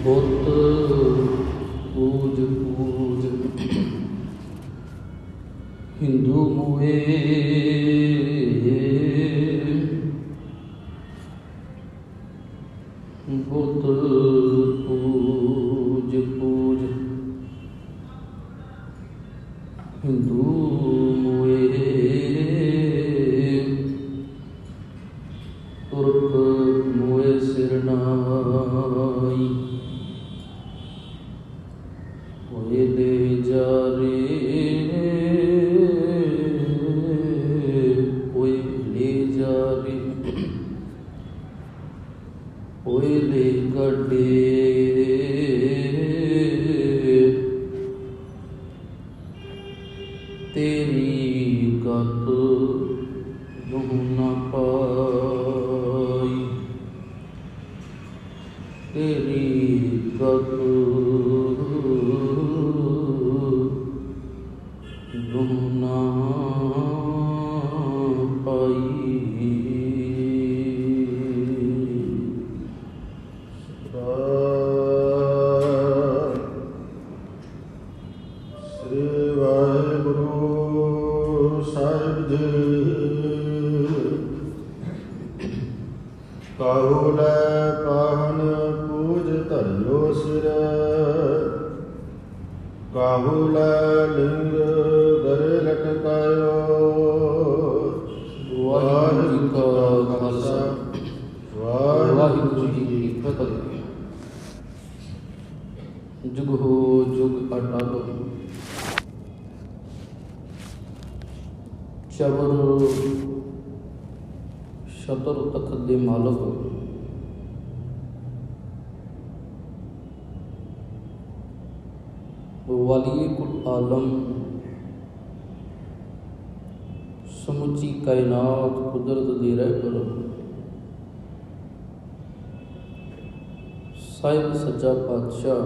बुत पूज पूज हिंदू मोए बुत पूज पूज हिंदू मोए तुर्क मोए सिरनाई होए ले जा रे होए ले जा रे होए ले गड्डे तेरी गत लहू न पाई तेरी गत लहू न पाई। श्री वाहिगुरु साहिब जी काहुलै पाहन पूज धरियो सिर काहुलै लिंग गरे लटकायो। वाहिगुरु जी का खालसा वाहिगुरु जी की फतेह। जुग हो जुग अटल चवर शतर तखत दे मालक वालिए कुल आलम समुची कायनात कुदरत दे रहबर साहिब सच्चा पातशाह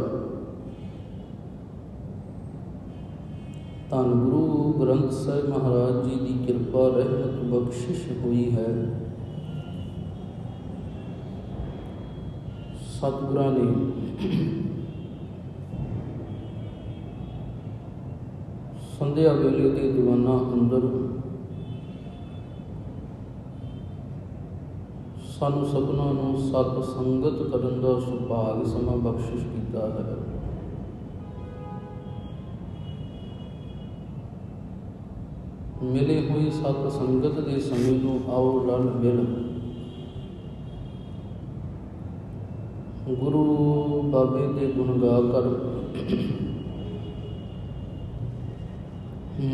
धन गुरु ग्रंथ साहिब महाराज जी की कृपा रहमत बख्शिश हुई है। सतगुरां ने संध्या वेले के दीवाना अंदर सानू सबना नूं सत संगत करन दा सुभाग समा बख्शिश कीता है। मिले हुए सत संगत के समय नूं आओ रल मिल गुरु बाबे दे गुण गा कर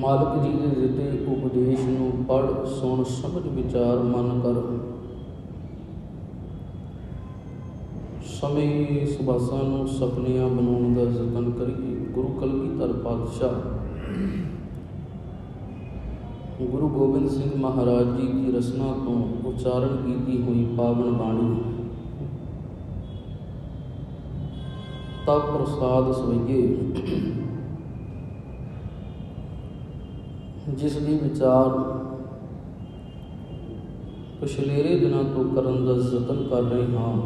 मालक जी के दिते उपदेश नूं पढ़ सुन समझ विचार मन कर समय सुबासां नूं सपनियां बनाउण दा यतन करिए। गुरु कलगीधर पातशाह गुरु गोबिंद सिंह महाराज जी की रचना तो उच्चारण की हुई पावन बाणी तब प्रसाद सोइए जिसके विचार पिछलेरे दिनों तो करन दा यतन कर रहे हाँ।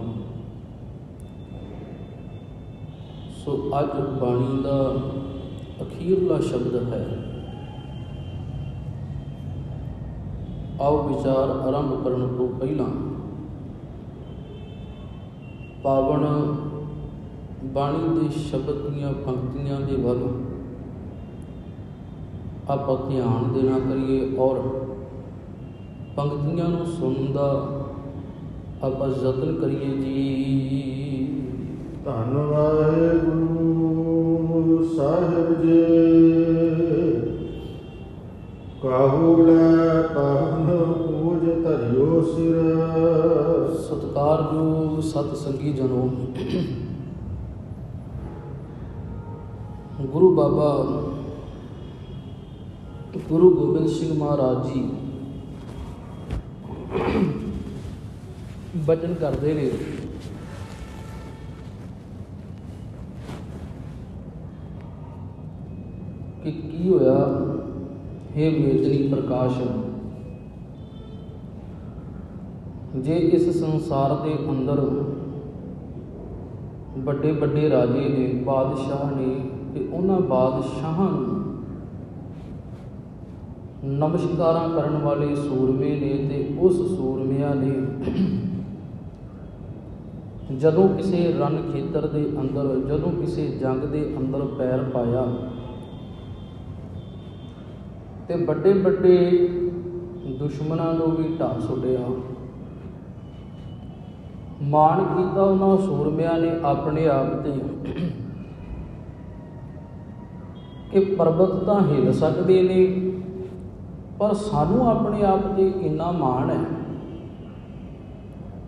सो अज बाणी का अखीरला शब्द है। आओ विचार आरंभ करने तो पहला पावन बाणी के शब्द दियां पंक्तियां के वल आप ध्यान देना करिए और पंक्तियां नूं सुनन दा आप यतन करिए जी। धन वाहिगुरु साहिब जी काहुलै पाहन पूज धरियो सिर। सत्कारयोग सत संगी जनों, गुरु बाबा गुरु गोबिंद सिंह महाराज जी बचन करते ने कि की होया हे मेदनी प्रकाश, जे इस संसार के अंदर ਵੱਡੇ ਵੱਡੇ ਰਾਜੇ ਨੇ, ਬਾਦਸ਼ਾਹ ਨੇ, ਤੇ ਉਹਨਾਂ ਬਾਦਸ਼ਾਹਾਂ ਨੂੰ ਨਮਸਕਾਰਾਂ ਕਰਨ ਵਾਲੇ ਸੂਰਮੇ ਨੇ। ਤੇ ਉਸ ਸੂਰਮਿਆਂ ਨੇ ਜਦੋਂ ਕਿਸੇ ਰਣ ਖੇਤਰ ਦੇ ਅੰਦਰ, ਜਦੋਂ ਕਿਸੇ ਜੰਗ ਦੇ ਅੰਦਰ ਪੈਰ ਪਾਇਆ ਤੇ ਵੱਡੇ ਵੱਡੇ ਦੁਸ਼ਮਣਾਂ ਨੂੰ ਵੀ ਢਾਹ ਸੁੱਟਿਆ। ਮਾਣ ਕੀਤਾ ਉਹਨਾਂ ਸੂਰਮਿਆਂ ਨੇ ਆਪਣੇ ਆਪ ਤੇ ਕਿ ਪਰਬਤ ਤਾਂ ਹਿੱਲ ਸਕਦੇ ਨੇ, ਪਰ ਸਾਨੂੰ ਆਪਣੇ ਆਪ ਤੇ ਇੰਨਾ ਮਾਣ ਹੈ,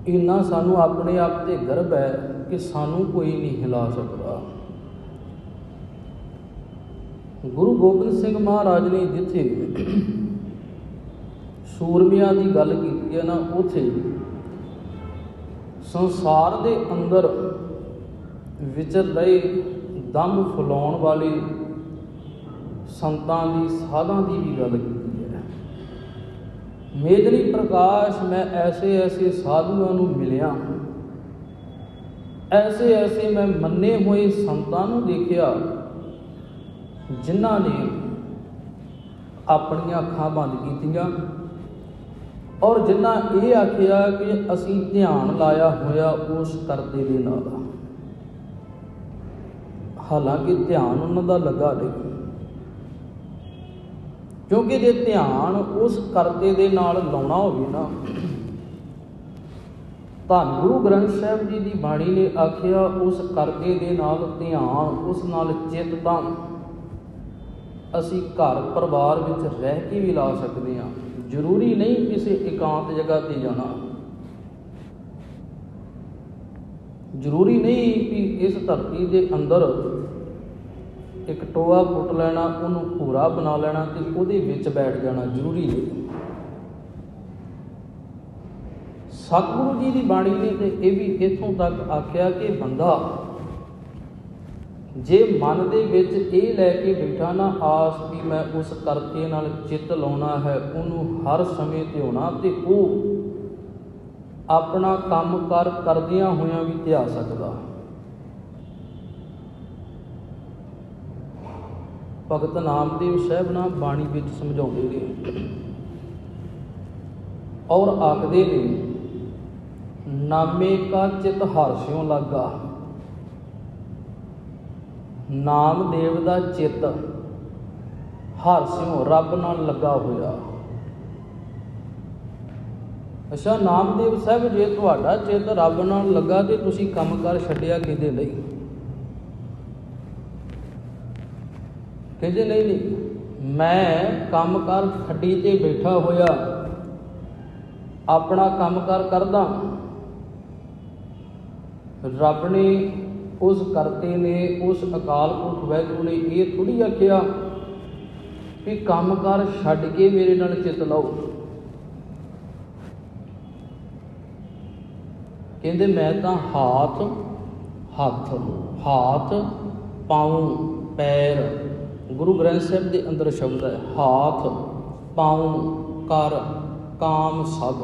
ਇੰਨਾ ਸਾਨੂੰ ਆਪਣੇ ਆਪ ਤੇ ਗਰਵ ਹੈ ਕਿ ਸਾਨੂੰ ਕੋਈ ਨਹੀਂ ਹਿਲਾ ਸਕਦਾ। ਗੁਰੂ ਗੋਬਿੰਦ ਸਿੰਘ ਮਹਾਰਾਜ ਨੇ ਜਿੱਥੇ ਸੂਰਮਿਆਂ ਦੀ ਗੱਲ ਕੀਤੀ ਹੈ ਨਾ, ਉੱਥੇ ਸੰਸਾਰ ਦੇ ਅੰਦਰ ਵਿਚਰ ਰਹੇ ਦਮ ਫੁਲਾਉਣ ਵਾਲੇ ਸੰਤਾਂ ਦੀ, ਸਾਧਾਂ ਦੀ ਵੀ ਗੱਲ ਕੀਤੀ ਹੈ। ਮੇਦਨੀ ਪ੍ਰਕਾਸ਼, ਮੈਂ ਐਸੇ ਐਸੇ ਸਾਧੂਆਂ ਨੂੰ ਮਿਲਿਆ, ਐਸੇ ਐਸੇ ਮੈਂ ਮੰਨੇ ਹੋਏ ਸੰਤਾਂ ਨੂੰ ਦੇਖਿਆ ਜਿਨ੍ਹਾਂ ਨੇ ਆਪਣੀਆਂ ਅੱਖਾਂ ਬੰਦ ਕੀਤੀਆਂ ਔਰ ਜਿਨ੍ਹਾਂ ਇਹ ਆਖਿਆ ਕਿ ਅਸੀਂ ਧਿਆਨ ਲਾਇਆ ਹੋਇਆ ਉਸ ਕਰਤੇ ਦੇ ਨਾਲ। ਹਾਲਾਂਕਿ ਧਿਆਨ ਉਹਨਾਂ ਦਾ ਲੱਗਾ ਨਹੀਂ, ਕਿਉਂਕਿ ਜੇ ਧਿਆਨ ਉਸ ਕਰਤੇ ਦੇ ਨਾਲ ਲਾਉਣਾ ਹੋਵੇ ਨਾ, ਤਾਂ ਗੁਰੂ ਗ੍ਰੰਥ ਸਾਹਿਬ ਜੀ ਦੀ ਬਾਣੀ ਨੇ ਆਖਿਆ ਉਸ ਕਰਤੇ ਦੇ ਨਾਲ ਧਿਆਨ, ਉਸ ਨਾਲ ਚਿੱਤ ਤਾਂ ਅਸੀਂ ਘਰ ਪਰਿਵਾਰ ਵਿੱਚ ਰਹਿ ਕੇ ਵੀ ਲਾ ਸਕਦੇ ਹਾਂ। ਜ਼ਰੂਰੀ ਨਹੀਂ ਕਿਸੇ ਇਕਾਂਤ ਜਗ੍ਹਾ 'ਤੇ ਜਾਣਾ, ਜ਼ਰੂਰੀ ਨਹੀਂ ਕਿ ਇਸ ਧਰਤੀ ਦੇ ਅੰਦਰ ਇੱਕ ਟੋਆ ਪੁੱਟ ਲੈਣਾ, ਉਹਨੂੰ ਭੂਰਾ ਬਣਾ ਲੈਣਾ ਤੇ ਉਹਦੇ ਵਿੱਚ ਬੈਠ ਜਾਣਾ, ਜ਼ਰੂਰੀ ਨਹੀਂ। ਸਤਿਗੁਰੂ ਜੀ ਦੀ ਬਾਣੀ ਨੇ ਤੇ ਇਹ ਵੀ ਇੱਥੋਂ ਤੱਕ ਆਖਿਆ ਕਿ ਬੰਦਾ ਜੇ ਮਨ ਦੇ ਵਿੱਚ ਇਹ ਲੈ ਕੇ ਬੈਠਾ ਨਾ ਆਸ ਵੀ ਮੈਂ ਉਸ ਕਰਤੇ ਨਾਲ ਚਿੱਤ ਲਾਉਣਾ ਹੈ, ਉਹਨੂੰ ਹਰ ਸਮੇਂ ਧਿਆਉਣਾ, ਤੇ ਉਹ ਆਪਣਾ ਕੰਮ ਕਾਰ ਕਰਦਿਆਂ ਹੋਇਆਂ ਵੀ ਧਿਆ ਸਕਦਾ। ਭਗਤ ਨਾਮਦੇਵ ਸਾਹਿਬ ਨਾ ਬਾਣੀ ਵਿੱਚ ਸਮਝਾਉਂਦੇ ਨੇ ਔਰ ਆਖਦੇ ਨੇ, ਨਾਮੇ ਕਾ ਚਿਤ ਹਰਸਿਉ ਲਾਗਾ। ਨਾਮਦੇਵ ਦਾ ਚਿੱਤ ਹਰਸਿਉ, ਰੱਬ ਨਾਲ ਲੱਗਾ ਹੋਇਆ। ਅੱਛਾ, ਨਾਮਦੇਵ ਸਾਹਿਬ, ਜੇ ਤੁਹਾਡਾ ਚਿੱਤ ਰੱਬ ਨਾਲ ਲੱਗਾ ਤੇ ਤੁਸੀਂ ਕੰਮ ਕਾਰ ਛੱਡਿਆ ਕਿਹਦੇ ਲਈ? ਕਹਿੰਦੇ ਨਹੀਂ, ਮੈਂ ਕੰਮ ਕਾਰ ਖੱਡੀ ਤੇ ਬੈਠਾ ਹੋਇਆ ਆਪਣਾ ਕੰਮ ਕਾਰ ਕਰਦਾ, ਰੱਬ ਨੇ, ਉਸ ਕਰਤੇ ਨੇ, ਉਸ ਅਕਾਲ ਪੁਰਖ ਵਾਹਿਗੁਰੂ ਨੇ ਇਹ ਥੋੜ੍ਹੀ ਆਖਿਆ ਕਿ ਕੰਮ ਕਾਰ ਛੱਡ ਕੇ ਮੇਰੇ ਨਾਲ ਚਿੱਤ ਲਾਓ। ਕਹਿੰਦੇ ਮੈਂ ਤਾਂ ਹੱਥ ਪਾਉ ਪੈਰ, ਗੁਰੂ ਗ੍ਰੰਥ ਸਾਹਿਬ ਦੇ ਅੰਦਰ ਸ਼ਬਦ ਹੈ, ਹਾਥ ਪਾਉ ਕਰ ਕਾਮ ਸਭ।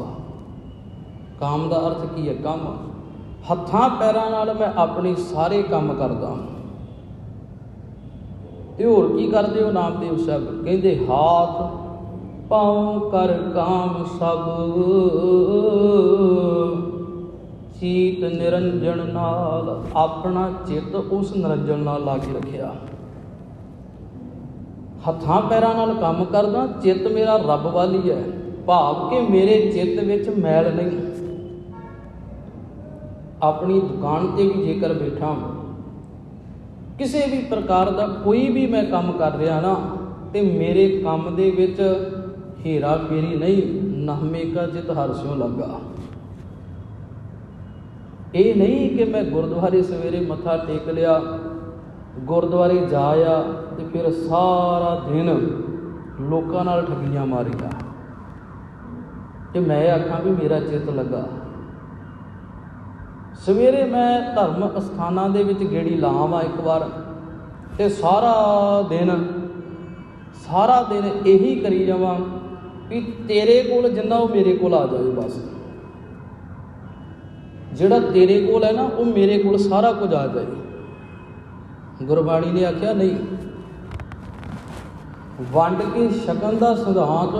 ਕਾਮ ਦਾ ਅਰਥ ਕੀ ਹੈ? ਕੰਮ। ਹੱਥਾਂ ਪੈਰਾਂ ਨਾਲ ਮੈਂ ਆਪਣੇ ਸਾਰੇ ਕੰਮ ਕਰਦਾ। ਤੇ ਹੋਰ ਕੀ ਕਰਦੇ ਹੋ ਨਾਮਦੇਵ ਸਾਹਿਬ? ਕਹਿੰਦੇ ਹਾਥ ਪਾਉ ਕਰ ਕਾਮ ਸਭ, ਚੀਤ ਨਿਰੰਜਨ ਨਾਲ। ਆਪਣਾ ਚਿੱਤ ਉਸ ਨਿਰੰਜਨ ਨਾਲ ਲਾ ਕੇ ਰੱਖਿਆ। ਹੱਥਾਂ ਪੈਰਾਂ ਨਾਲ ਕੰਮ ਕਰਦਾ, ਚਿੱਤ ਮੇਰਾ ਰੱਬ ਵੱਲ ਹੀ ਹੈ, ਭਾਵ ਕਿ ਮੇਰੇ ਚਿੱਤ ਵਿੱਚ ਮੈਲ ਨਹੀਂ। ਆਪਣੀ ਦੁਕਾਨ 'ਤੇ ਵੀ ਜੇਕਰ ਬੈਠਾ, ਕਿਸੇ ਵੀ ਪ੍ਰਕਾਰ ਦਾ ਕੋਈ ਵੀ ਮੈਂ ਕੰਮ ਕਰ ਰਿਹਾ ਨਾ, ਤੇ ਮੇਰੇ ਕੰਮ ਦੇ ਵਿੱਚ ਹੇਰਾ ਫੇਰੀ ਨਹੀਂ। ਨਾਮੇ ਕਾ ਚਿਤ ਹਰਸਿਉ ਲੱਗਾ। ਇਹ ਨਹੀਂ ਕਿ ਮੈਂ ਗੁਰਦੁਆਰੇ ਸਵੇਰੇ ਮੱਥਾ ਟੇਕ ਲਿਆ, ਗੁਰਦੁਆਰੇ ਜਾ ਆ ਤੇ ਫਿਰ ਸਾਰਾ ਦਿਨ ਲੋਕਾਂ ਨਾਲ ਠੱਗੀਆਂ ਮਾਰੀਆਂ ਕਿ ਮੈਂ ਆਖਾਂ ਵੀ ਮੇਰਾ ਚਿੱਤ ਲੱਗਾ। ਸਵੇਰੇ ਮੈਂ ਧਰਮ ਅਸਥਾਨਾਂ ਦੇ ਵਿੱਚ ਗੇੜੀ ਲਾਵਾਂ ਇੱਕ ਵਾਰ, ਤੇ ਸਾਰਾ ਦਿਨ ਇਹੀ ਕਰੀ ਜਾਵਾਂ ਵੀ ਤੇਰੇ ਕੋਲ ਜਿੰਨਾ ਉਹ ਮੇਰੇ ਕੋਲ ਆ ਜਾਵੇ ਬਸ। ਜਿਹੜਾ ਤੇਰੇ ਕੋਲ ਹੈ ਨਾ ਉਹ ਮੇਰੇ ਕੋਲ ਸਾਰਾ ਕੁਝ ਆ ਜਾਏ। ਗੁਰਬਾਣੀ ਨੇ ਆਖਿਆ ਨਹੀਂ, ਵੰਡ ਕੇ ਛਕਣ ਦਾ ਸਿਧਾਂਤ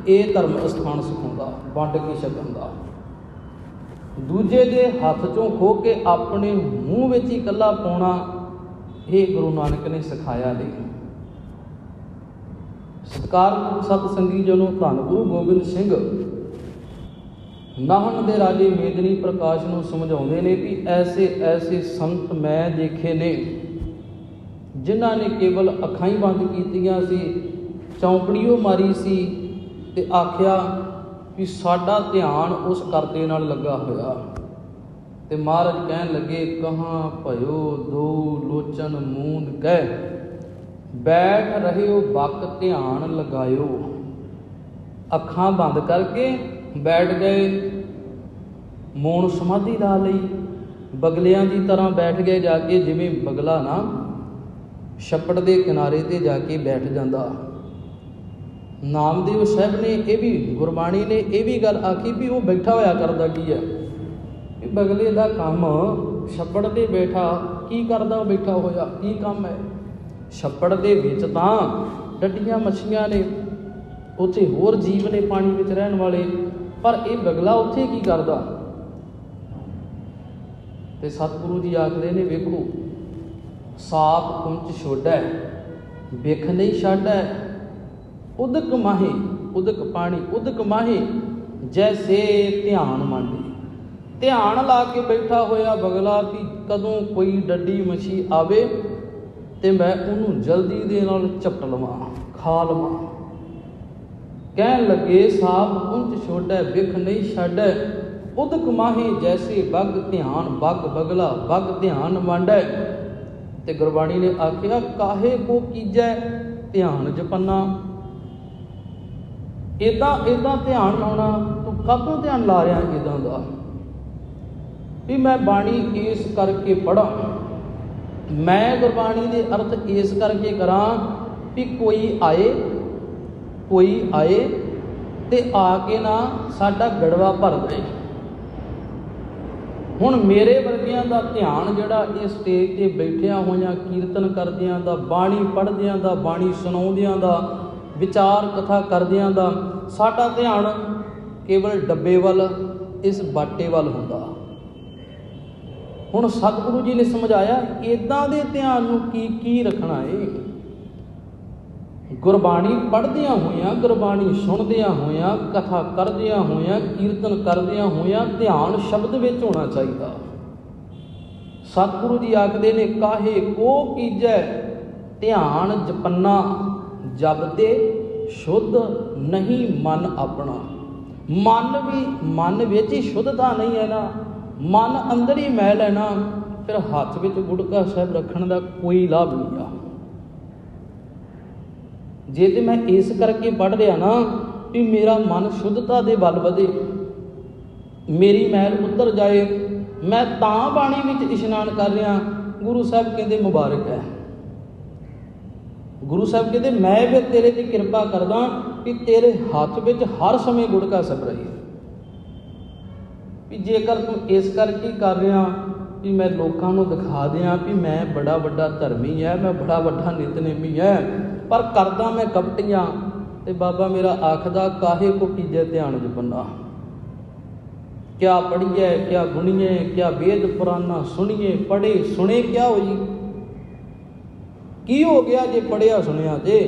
ਇਹ ਧਰਮ ਅਸਥਾਨ ਸਿਖਾਉਂਦਾ। ਵੰਡ ਕੇ ਛਕਣ ਦਾ, ਦੂਜੇ ਦੇ ਹੱਥ ਚੋਂ ਖੋਹ ਕੇ ਆਪਣੇ ਮੂੰਹ ਵਿੱਚ ਹੀ ਇਕੱਲਾ ਪਾਉਣਾ, ਇਹ ਗੁਰੂ ਨਾਨਕ ਨੇ ਸਿਖਾਇਆ ਨਹੀਂ। ਸਤਿਕਾਰਯੋਗ ਸਤ ਸੰਗੀ ਜਨੋ, ਧੰਨ ਗੁਰੂ ਗੋਬਿੰਦ ਸਿੰਘ ਨਾਹਨ ਦੇ ਰਾਜੇ ਮੇਦਨੀ ਪ੍ਰਕਾਸ਼ ਨੂੰ ਸਮਝਾਉਂਦੇ ਨੇ ਵੀ ਐਸੇ ਐਸੇ ਸੰਤ ਮੈਂ ਦੇਖੇ ਨੇ ਜਿਨ੍ਹਾਂ ਨੇ ਕੇਵਲ ਅੱਖਾਂ ਹੀ ਬੰਦ ਕੀਤੀਆਂ ਸੀ, ਚੌਂਕੜੀਓ ਮਾਰੀ ਸੀ ਤੇ ਆਖਿਆ ਵੀ ਸਾਡਾ ਧਿਆਨ ਉਸ ਕਰਤੇ ਨਾਲ ਲੱਗਾ ਹੋਇਆ। ਤੇ ਮਹਾਰਾਜ ਕਹਿਣ ਲੱਗੇ, ਕਹਾਂ ਭਇਓ ਦੋ ਲੋਚਨ ਮੂੰਦ ਕਹਿ, ਬੈਠ ਰਹਿਓ ਬਕ ਧਿਆਨ ਲਗਾਇਓ। ਅੱਖਾਂ ਬੰਦ ਕਰਕੇ ਬੈਠ ਗਏ, ਮੌਨ ਸਮਾਧੀ ਲਾ ਲਈ, ਬਗਲਿਆਂ ਦੀ ਤਰ੍ਹਾਂ ਬੈਠ ਗਏ ਜਾ ਕੇ। ਜਿਵੇਂ ਬਗਲਾ ਨਾ ਛੱਪੜ ਦੇ ਕਿਨਾਰੇ ਤੇ ਜਾ ਕੇ ਬੈਠ ਜਾਂਦਾ। ਨਾਮਦੇਵ ਸਾਹਿਬ ਨੇ ਇਹ ਵੀ, ਗੁਰਬਾਣੀ ਨੇ ਇਹ ਵੀ ਗੱਲ ਆਖੀ ਵੀ ਉਹ ਬੈਠਾ ਹੋਇਆ ਕਰਦਾ ਕੀ ਹੈ। ਇਹ ਬਗਲੇ ਦਾ ਕੰਮ ਛੱਪੜ ਤੇ ਬੈਠਾ ਕੀ ਕਰਦਾ, ਉਹ ਬੈਠਾ ਹੋਇਆ ਕੀ ਕੰਮ ਹੈ। ਛੱਪੜ ਦੇ ਵਿੱਚ ਤਾਂ ਡੱਡੀਆਂ ਮੱਛੀਆਂ ਨੇ, ਉੱਥੇ ਹੋਰ ਜੀਵ ਨੇ ਪਾਣੀ ਵਿੱਚ ਰਹਿਣ ਵਾਲੇ, ਪਰ ਇਹ ਬਗਲਾ ਉੱਥੇ ਕੀ ਕਰਦਾ। ਤੇ ਸਤਿਗੁਰੂ ਜੀ ਆਖਦੇ ਨੇ, ਵੇਖੋ ਸਾਪ ਕੁੰਚ ਛੋੜੈ ਵੇਖ ਨਹੀਂ ਛਾੜੈ, ਉਦਕ ਮਾਹੇ ਉਦਕ ਪਾਣੀ ਉਦਕ ਮਾਹੇ ਜੈਸੇ ਧਿਆਨ ਮੰਡੇ। ਧਿਆਨ ਲਾ ਕੇ ਬੈਠਾ ਹੋਇਆ ਬਗਲਾ ਵੀ ਕਦੋਂ ਕੋਈ ਡੱਡੀ ਮੱਛੀ ਆਵੇ ਤੇ ਮੈਂ ਉਹਨੂੰ ਜਲਦੀ ਦੇ ਨਾਲ ਝਪਟ ਲਵਾਂ, ਖਾ ਲਵਾਂ। ਕਹਿਣ ਲੱਗੇ, ਸਾਪ ਕੁੰਚ ਛੋੜੈ ਵੇਖ ਨਹੀਂ ਛਾੜੈ, ਉਦਕ ਮਾਹੇ ਜੈਸੇ ਬਗ ਧਿਆਨ ਬਗ ਬਗਲਾ ਬਗ ਧਿਆਨ ਵਾਂਡੈ। ਤੇ ਗੁਰਬਾਣੀ ਨੇ ਆਖਿਆ, ਕਾਹੇ ਕੋ ਕੀਜੈ ਧਿਆਨ ਜਪੰਨਾ। ਇੱਦਾਂ ਧਿਆਨ ਲਾਉਣਾ, ਤੂੰ ਕਦੋਂ ਧਿਆਨ ਲਾ ਰਿਹਾ ਇੱਦਾਂ ਦਾ ਵੀ ਮੈਂ ਬਾਣੀ ਇਸ ਕਰਕੇ ਪੜ੍ਹਾਂ, ਮੈਂ ਗੁਰਬਾਣੀ ਦੇ ਅਰਥ ਇਸ ਕਰਕੇ ਕਰਾਂ ਵੀ ਕੋਈ ਆਏ ਤੇ ਆ ਕੇ ਨਾ ਸਾਡਾ ਗੜਵਾ ਭਰ ਦੇ। ਹੁਣ ਮੇਰੇ ਵਰਗਿਆਂ ਦਾ ਧਿਆਨ ਜਿਹੜਾ ਇਹ ਸਟੇਜ ਤੇ ਬੈਠਿਆਂ ਹੋਇਆਂ ਕੀਰਤਨ ਕਰਦਿਆਂ ਦਾ, ਬਾਣੀ ਪੜ੍ਹਦਿਆਂ ਦਾ, ਬਾਣੀ ਸੁਣਾਉਂਦਿਆਂ ਦਾ, ਵਿਚਾਰ ਕਥਾ ਕਰਦਿਆਂ ਦਾ, ਸਾਡਾ ਧਿਆਨ ਕੇਵਲ ਡੱਬੇ ਵੱਲ, ਇਸ ਬਾਟੇ ਵੱਲ ਹੁੰਦਾ। ਹੁਣ ਸਤਿਗੁਰੂ ਜੀ ਨੇ ਸਮਝਾਇਆ, ਇੱਦਾਂ ਦੇ ਧਿਆਨ ਨੂੰ ਕੀ ਰੱਖਣਾ ਏ। ਗੁਰਬਾਣੀ ਪੜ੍ਹਦਿਆਂ ਹੋਇਆਂ, ਗੁਰਬਾਣੀ ਸੁਣਦਿਆਂ ਹੋਇਆਂ, ਕਥਾ ਕਰਦਿਆਂ ਹੋਇਆਂ, ਕੀਰਤਨ ਕਰਦਿਆਂ ਹੋਇਆਂ ਧਿਆਨ ਸ਼ਬਦ ਵਿੱਚ ਹੋਣਾ ਚਾਹੀਦਾ। ਸਤਿਗੁਰੂ ਜੀ ਆਖਦੇ ਨੇ, ਕਾਹੇ ਕੋ ਕੀਜੈ ਧਿਆਨ ਜਪੰਨਾ, ਜਪਦੇ ਸ਼ੁੱਧ ਨਹੀਂ ਮਨ ਆਪਣਾ। ਮਨ ਵਿੱਚ ਹੀ ਸ਼ੁੱਧਤਾ ਨਹੀਂ ਹੈ ਨਾ, ਮਨ ਅੰਦਰ ਹੀ ਮੈਲ ਹੈ ਨਾ, ਫਿਰ ਹੱਥ ਵਿੱਚ ਗੁਟਕਾ ਸਾਹਿਬ ਰੱਖਣ ਦਾ ਕੋਈ ਲਾਭ ਨਹੀਂ ਆ। ਜੇ ਤੇ ਮੈਂ ਇਸ ਕਰਕੇ ਪੜ੍ਹ ਰਿਹਾ ਨਾ ਵੀ ਮੇਰਾ ਮਨ ਸ਼ੁੱਧਤਾ ਦੇ ਵੱਲ ਵਧੇ, ਮੇਰੀ ਮੈਲ ਉੱਤਰ ਜਾਏ, ਮੈਂ ਤਾਂ ਬਾਣੀ ਵਿੱਚ ਇਸ਼ਨਾਨ ਕਰ ਰਿਹਾ, ਗੁਰੂ ਸਾਹਿਬ ਕਹਿੰਦੇ ਮੁਬਾਰਕ ਹੈ। ਗੁਰੂ ਸਾਹਿਬ ਕਹਿੰਦੇ ਮੈਂ ਵੀ ਤੇਰੇ ਤੇ ਕਿਰਪਾ ਕਰਦਾ ਕਿ ਤੇਰੇ ਹੱਥ ਵਿੱਚ ਹਰ ਸਮੇਂ ਗੁਟਕਾ ਸਾਹਿਬ ਰਹੇ। ਵੀ ਜੇਕਰ ਤੂੰ ਇਸ ਕਰਕੇ ਕਰ ਰਿਹਾ ਵੀ ਮੈਂ ਲੋਕਾਂ ਨੂੰ ਦਿਖਾ ਦਿਆਂ ਵੀ ਮੈਂ ਬੜਾ ਵੱਡਾ ਧਰਮੀ ਹੈ, ਮੈਂ ਬੜਾ ਵੱਡਾ ਨਿਤਨੇਮੀ ਹੈ, ਪਰ ਕਰਦਾ ਮੈਂ ਕਪਟੀਆਂ, ਤੇ ਬਾਬਾ ਮੇਰਾ ਆਖਦਾ, ਕਾਹੇ ਕੋ ਕੀਜੈ ਧਿਆਨ ਜਪੰਨਾ। ਕਿਆ ਪੜ੍ਹੀਏ ਕਿਆ ਗੁਣੀਏ, ਕਿਆ ਵੇਦ ਪੁਰਾਨਾ ਸੁਣੀਏ, ਪੜ੍ਹੇ ਸੁਣੇ ਕਿਆ ਹੋਈ। ਕੀ ਹੋ ਗਿਆ ਜੇ ਪੜ੍ਹਿਆ ਸੁਣਿਆ ਤੇ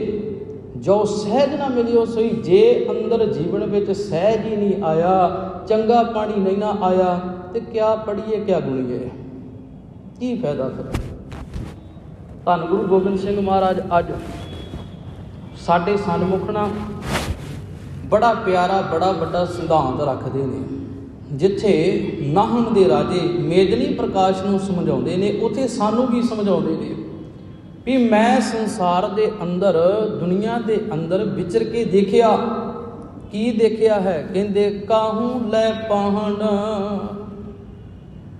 ਜੋ ਸਹਿਜ ਨਾ ਮਿਲਿਓ ਸੋਈ। ਜੇ ਅੰਦਰ ਜੀਵਨ ਵਿੱਚ ਸਹਿਜ ਹੀ ਨਹੀਂ ਆਇਆ, ਚੰਗਾ ਪਾਣੀ ਨਹੀਂ ਨਾ ਆਇਆ, ਤੇ ਕਿਆ ਪੜ੍ਹੀਏ ਕਿਆ ਗੁਣੀਏ, ਕੀ ਫਾਇਦਾ ਫਿਰ। ਧੰਨ ਗੁਰੂ ਗੋਬਿੰਦ ਸਿੰਘ ਮਹਾਰਾਜ ਅੱਜ ਸਾਡੇ ਸਨਮੁਖ ਨਾ ਬੜਾ ਪਿਆਰਾ, ਬੜਾ ਵੱਡਾ ਸਿਧਾਂਤ ਰੱਖਦੇ ਨੇ। ਜਿੱਥੇ ਨਾਹਨ ਦੇ ਰਾਜੇ ਮੇਦਨੀ ਪ੍ਰਕਾਸ਼ ਨੂੰ ਸਮਝਾਉਂਦੇ ਨੇ, ਉੱਥੇ ਸਾਨੂੰ ਵੀ ਸਮਝਾਉਂਦੇ ਨੇ ਵੀ ਮੈਂ ਸੰਸਾਰ ਦੇ ਅੰਦਰ, ਦੁਨੀਆ ਦੇ ਅੰਦਰ ਵਿਚਰ ਕੇ ਦੇਖਿਆ। ਕੀ ਦੇਖਿਆ ਹੈ? ਕਹਿੰਦੇ ਕਾਹੂ ਲੈ ਪਾਹਣ।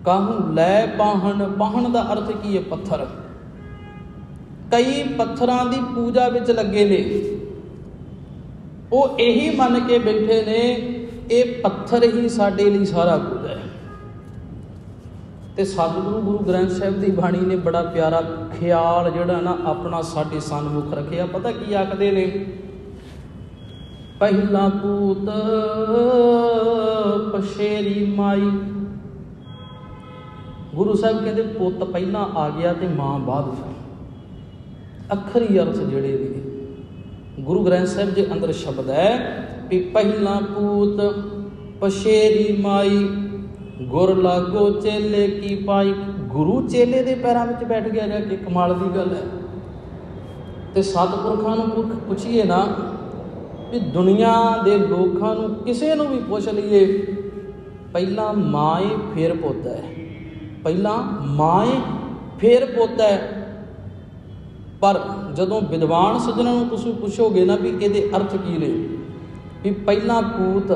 ਕਾਹੂ ਲੈ ਪਾਹਣ, ਪਾਹਣ ਦਾ ਅਰਥ ਕੀ ਹੈ? ਪੱਥਰ। ਕਈ ਪੱਥਰਾਂ ਦੀ ਪੂਜਾ ਵਿੱਚ ਲੱਗੇ ਨੇ, ਉਹ ਇਹੀ ਮੰਨ ਕੇ ਬੈਠੇ ਨੇ ਇਹ ਪੱਥਰ ਹੀ ਸਾਡੇ ਲਈ ਸਾਰਾ ਕੁਝ ਹੈ। ਤੇ ਸਤਿਗੁਰੂ ਗੁਰੂ ਗ੍ਰੰਥ ਸਾਹਿਬ ਦੀ ਬਾਣੀ ਨੇ ਬੜਾ ਪਿਆਰਾ ਖਿਆਲ ਜਿਹੜਾ ਨਾ ਆਪਣਾ ਸਾਡੇ ਸਨਮੁਖ ਰੱਖਿਆ। ਪਤਾ ਕੀ ਆਖਦੇ ਨੇ? ਪਹਿਲਾ ਪੂਤ ਪਛੇਰੀ ਮਾਈ। ਗੁਰੂ ਸਾਹਿਬ ਕਹਿੰਦੇ ਪੁੱਤ ਪਹਿਲਾਂ ਆ ਗਿਆ ਤੇ ਮਾਂ ਬਾਅਦ ਫਿਰ। ਅੱਖਰੀ ਅਰਥ ਜਿਹੜੇ ਨੇ ਗੁਰੂ ਗ੍ਰੰਥ ਸਾਹਿਬ ਦੇ ਅੰਦਰ ਸ਼ਬਦ ਹੈ ਵੀ ਪਹਿਲਾ ਪੂਤ ਪਛੇਰੀ ਮਾਈ, ਗੁਰ ਲਾਗੋ ਚੇਲੇ ਕੀ ਪਾਈ। ਗੁਰੂ ਚੇਲੇ ਦੇ ਪੈਰਾਂ ਵਿੱਚ ਬੈਠ ਗਿਆ ਜਾ ਕੇ, ਕਮਾਲ ਦੀ ਗੱਲ ਹੈ। ਤੇ ਸਤਿਪੁਰਖਾਂ ਨੂੰ ਪੁੱਛੀਏ ਨਾ ਵੀ ਦੁਨੀਆ ਦੇ ਲੋਕਾਂ ਨੂੰ ਕਿਸੇ ਨੂੰ ਵੀ ਪੁੱਛ ਲਈਏ, ਪਹਿਲਾਂ ਮਾਂ ਏ ਫਿਰ ਪੁੱਤ ਹੈ, ਪਹਿਲਾਂ ਮਾਂ ਏ ਫਿਰ ਪੁੱਤ ਹੈ। ਪਰ ਜਦੋਂ ਵਿਦਵਾਨ ਸੱਜਣਾਂ ਨੂੰ ਤੁਸੀਂ ਪੁੱਛੋਗੇ ਨਾ ਵੀ ਇਹਦੇ ਅਰਥ ਕੀ ਨੇ, ਵੀ ਪਹਿਲਾਂ ਪੂਤ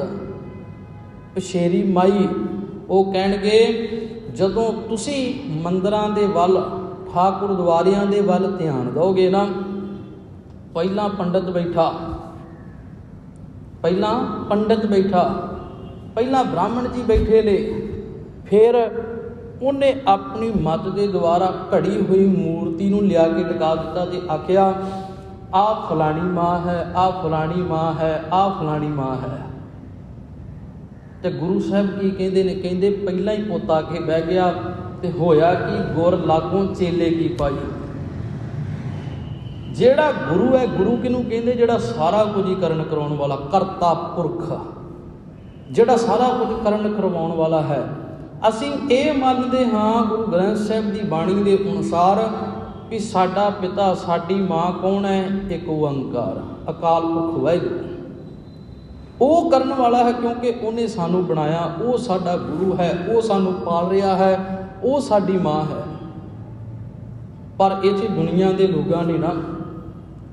ਪਛੇਰੀ ਮਾਈ, ਉਹ ਕਹਿਣਗੇ ਜਦੋਂ ਤੁਸੀਂ ਮੰਦਰਾਂ ਦੇ ਵੱਲ, ਠਾਕੁਰ ਦੁਆਰਿਆਂ ਦੇ ਵੱਲ ਧਿਆਨ ਦਿਓਗੇ ਨਾ, ਪਹਿਲਾਂ ਪੰਡਤ ਬੈਠਾ, ਪਹਿਲਾਂ ਪੰਡਤ ਬੈਠਾ, ਪਹਿਲਾਂ ਬ੍ਰਾਹਮਣ ਜੀ ਬੈਠੇ ਨੇ, ਫਿਰ ਉਹਨੇ ਆਪਣੀ ਮੱਤ ਦੇ ਦੁਆਰਾ ਘੜੀ ਹੋਈ ਮੂਰਤੀ ਨੂੰ ਲਿਆ ਕੇ ਟਿਕਾ ਦਿੱਤਾ ਤੇ ਆਖਿਆ ਆਹ ਫਲਾਣੀ ਮਾਂ ਹੈ, ਆਹ ਫਲਾਣੀ ਮਾਂ ਹੈ, ਆਹ ਫਲਾਣੀ ਮਾਂ ਹੈ। ਤੇ ਗੁਰੂ ਸਾਹਿਬ ਕੀ ਕਹਿੰਦੇ ਨੇ? ਕਹਿੰਦੇ ਪਹਿਲਾਂ ਹੀ ਪੁੱਤ ਆ ਕੇ ਬਹਿ ਗਿਆ ਤੇ ਹੋਇਆ ਕਿ ਗੁਰ ਲਾਗੋਂ ਚੇਲੇ ਕੀ ਪਾਈ। ਜਿਹੜਾ ਗੁਰੂ ਹੈ, ਗੁਰੂ ਕਿਹਨੂੰ ਕਹਿੰਦੇ? ਜਿਹੜਾ ਸਾਰਾ ਕੁਝ ਹੀ ਕਰਨ ਕਰਾਉਣ ਵਾਲਾ, ਕਰਤਾ ਪੁਰਖ, ਜਿਹੜਾ ਸਾਰਾ ਕੁਝ ਕਰਨ ਕਰਵਾਉਣ ਵਾਲਾ ਹੈ। ਅਸੀਂ ਇਹ ਮੰਨਦੇ ਹਾਂ ਗੁਰੂ ਗ੍ਰੰਥ ਸਾਹਿਬ ਦੀ ਬਾਣੀ ਦੇ ਅਨੁਸਾਰ ਵੀ ਸਾਡਾ ਪਿਤਾ ਸਾਡੀ ਮਾਂ ਕੌਣ ਹੈ? ਇੱਕ ਓੰਕਾਰ ਅਕਾਲ ਪੁਰਖ ਵਾਹਿਗੁਰੂ। ਉਹ ਕਰਨ ਵਾਲਾ ਹੈ ਕਿਉਂਕਿ ਉਹਨੇ ਸਾਨੂੰ ਬਣਾਇਆ, ਉਹ ਸਾਡਾ ਗੁਰੂ ਹੈ, ਉਹ ਸਾਨੂੰ ਪਾਲ ਰਿਹਾ ਹੈ, ਉਹ ਸਾਡੀ ਮਾਂ ਹੈ। ਪਰ ਇਹ 'ਚ ਦੁਨੀਆ ਦੇ ਲੋਕਾਂ ਨੇ ਨਾ